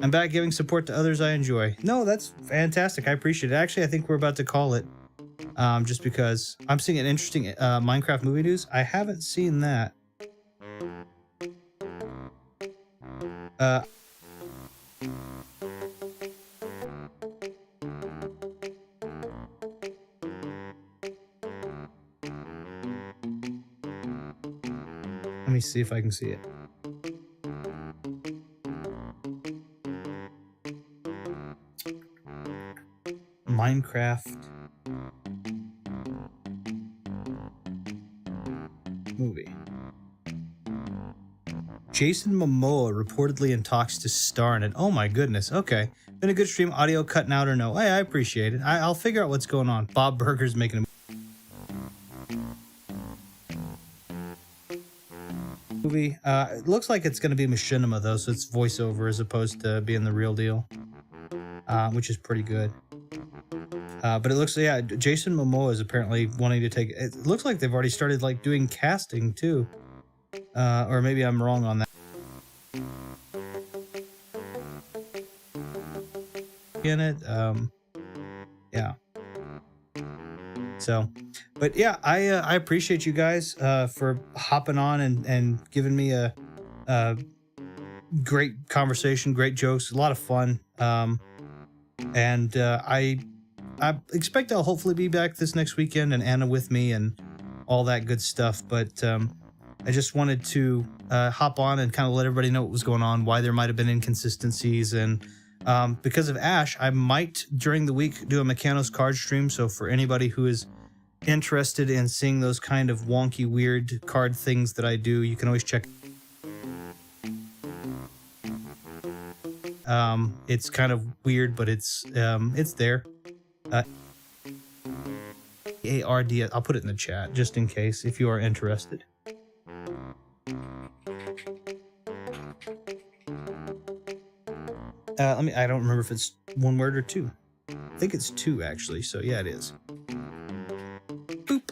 S1: I'm back giving support to others I enjoy. No, that's fantastic. I appreciate it. Actually, I think we're about to call it. Just because I'm seeing an interesting Minecraft movie news. I haven't seen that. Let me see if I can see it. Minecraft movie. Jason Momoa reportedly in talks to star in it. Oh my goodness. Okay. Been a good stream. Audio cutting out or no? Hey, I appreciate it. I'll figure out what's going on. Bob Burger's making a movie. It looks like it's going to be machinima though, so it's voiceover as opposed to being the real deal, which is pretty good. But it looks, yeah, Jason Momoa is apparently wanting to take it. Looks like they've already started like doing casting too. Or maybe I'm wrong on that. In it, yeah. So, but yeah, I appreciate you guys for hopping on and giving me a great conversation, great jokes, a lot of fun. And I expect I'll hopefully be back this next weekend and Anna with me and all that good stuff. But I just wanted to hop on and kind of let everybody know what was going on, why there might have been inconsistencies, and because of Ash, I might during the week do a Mechanos card stream. So for anybody who is interested in seeing those kind of wonky, weird card things that I do, you can always check. It's kind of weird, but it's there. ARD. I'll put it in the chat just in case if you are interested. I don't remember if it's one word or two. I think it's two actually. So yeah, it is. Boop.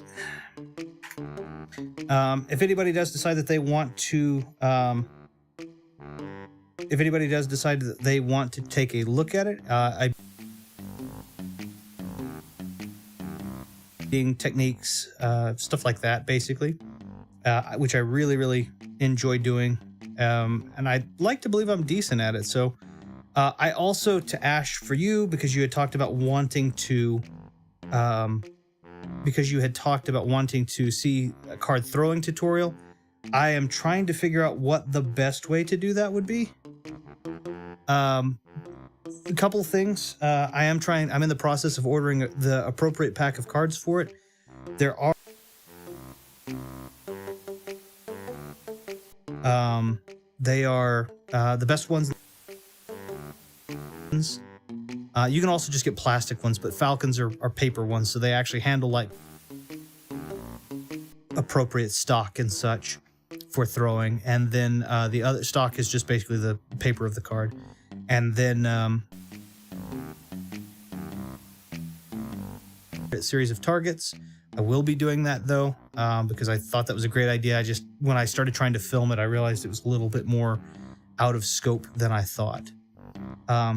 S1: If anybody does decide that they want to, if anybody does decide that they want to take a look at it, techniques, stuff like that, basically, which I really, really enjoy doing. And I'd like to believe I'm decent at it. So I also, to Ash, for you, because you had talked about wanting to, see a card throwing tutorial, I am trying to figure out what the best way to do that would be. A couple things. I'm in the process of ordering the appropriate pack of cards for it. There are they are the best ones. You can also just get plastic ones, but Falcons are paper ones, so they actually handle like appropriate stock and such for throwing. And then the other stock is just basically the paper of the card. And then a series of targets. I will be doing that though, because I thought that was a great idea. When I started trying to film it, I realized it was a little bit more out of scope than I thought.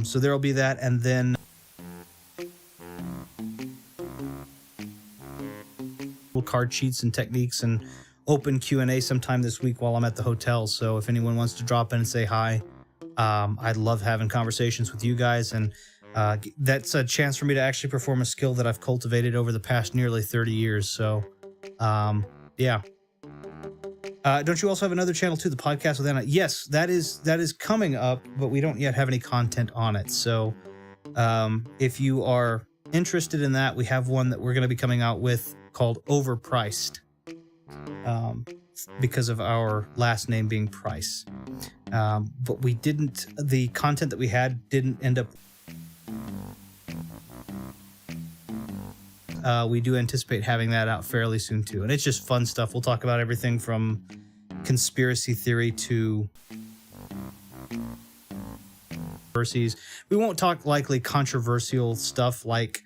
S1: So there'll be that, and then card sheets and techniques and open Q&A sometime this week while I'm at the hotel. So if anyone wants to drop in and say hi, I'd love having conversations with you guys, and that's a chance for me to actually perform a skill that I've cultivated over the past nearly 30 years. So yeah. Don't you also have another channel too, the podcast with Anna? Yes, that is coming up, but we don't yet have any content on it. So if you are interested in that, we have one that we're going to be coming out with called Overpriced, because of our last name being Price. But the content that we had didn't end up. We do anticipate having that out fairly soon too, and it's just fun stuff. We'll talk about everything from conspiracy theory to controversies. We won't talk likely controversial stuff like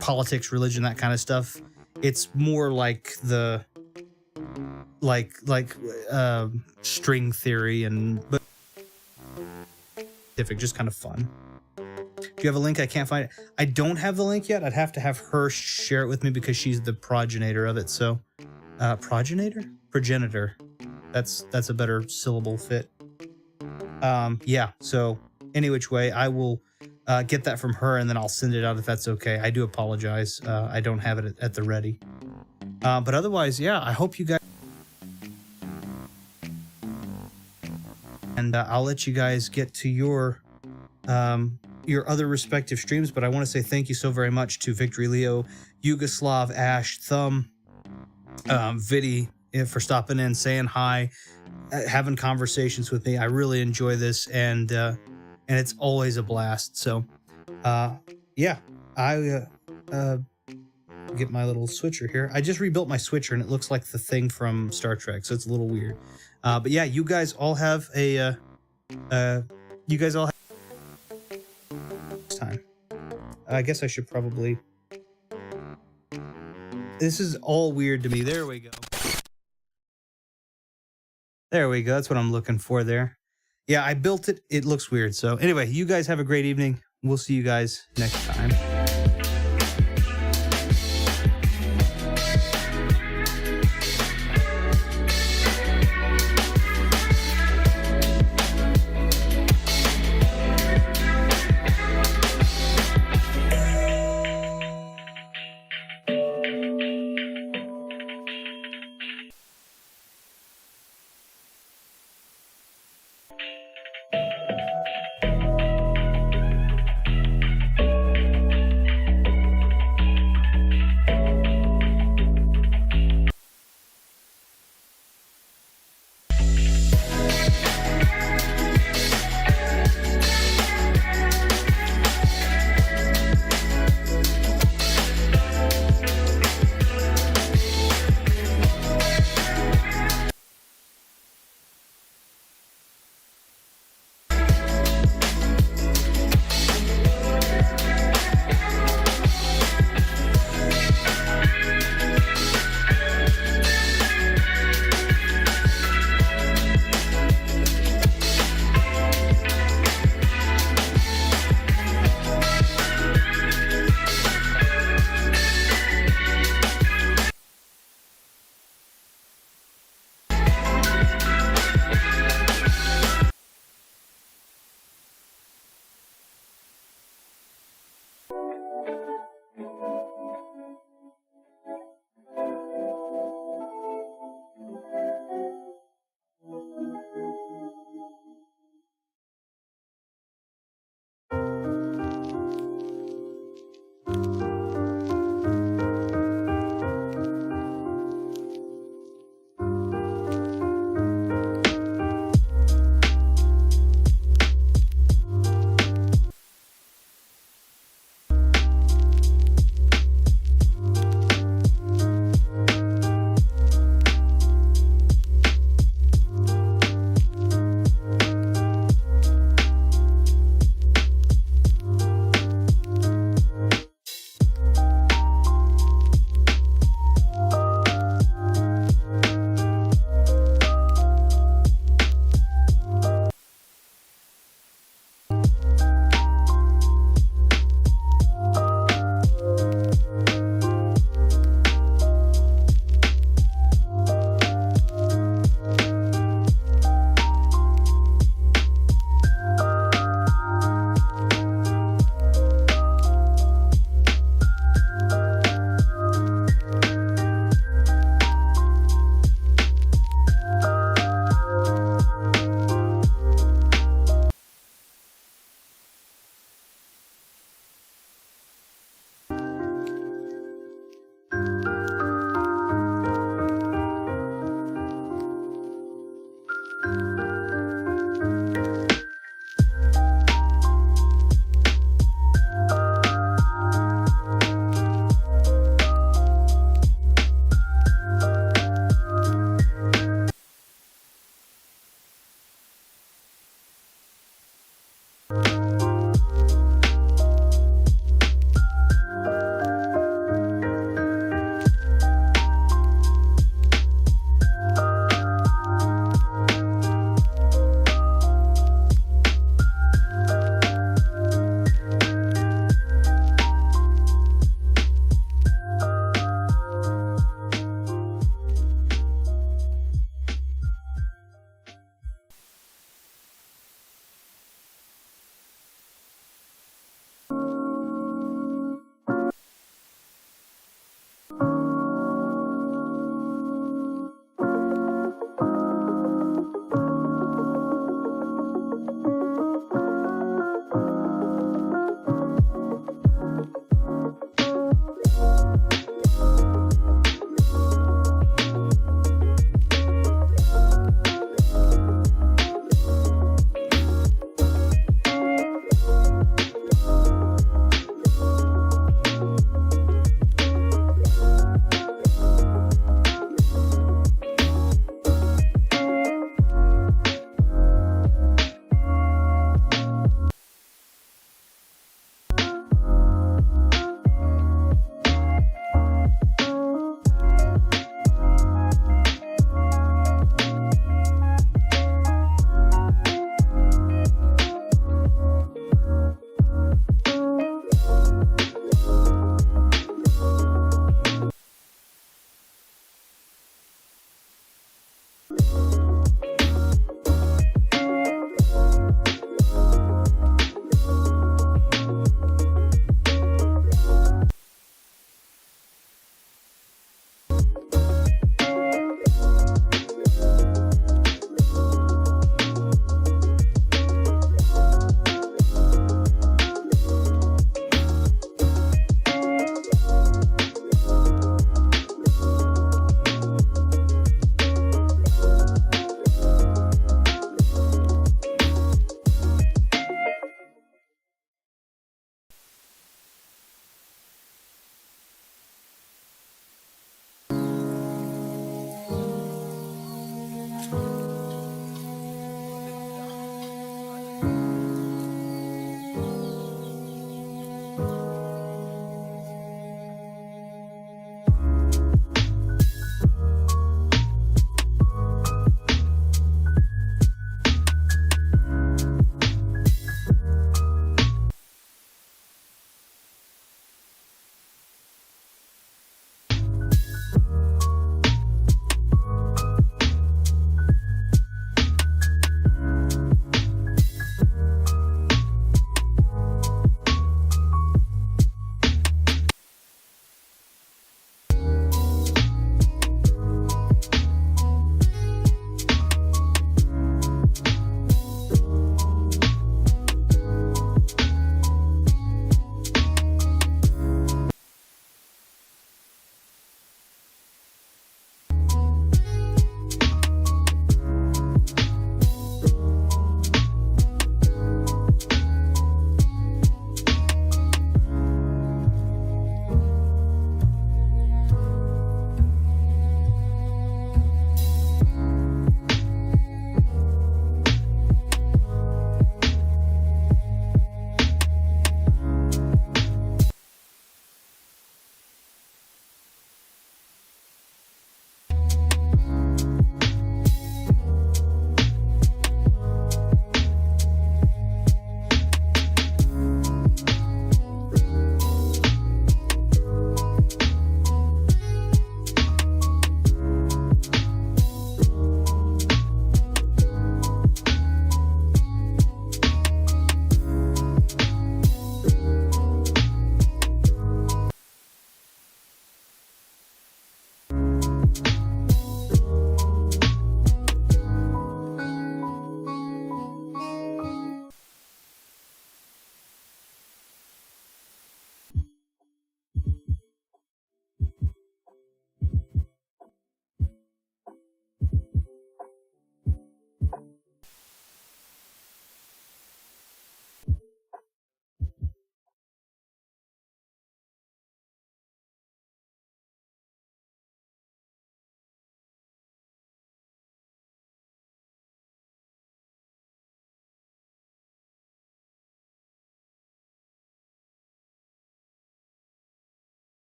S1: politics, religion, that kind of stuff. It's more like the string theory but just kind of fun. Do you have a link? I can't find it. I don't have the link yet. I'd have to have her share it with me because she's the progenitor of it. So, progenitor. That's a better syllable fit. Yeah. So any which way, I will get that from her and then I'll send it out if that's okay. I do apologize. I don't have it at the ready. But otherwise, yeah. I hope you guys. And I'll let you guys get to your other respective streams, but I want to say thank you so very much to Victory Leo, Yugoslav, Ash, Thumb, Vidi for stopping in, saying hi, having conversations with me. I really enjoy this, and it's always a blast. So, yeah, I get my little switcher here. I just rebuilt my switcher, and it looks like the thing from Star Trek, so it's a little weird. But yeah, you guys all have time. I guess I should probably... This is all weird to me. There we go. There we go. That's what I'm looking for there. Yeah, I built it. It looks weird. So anyway, you guys have a great evening. We'll see you guys next time.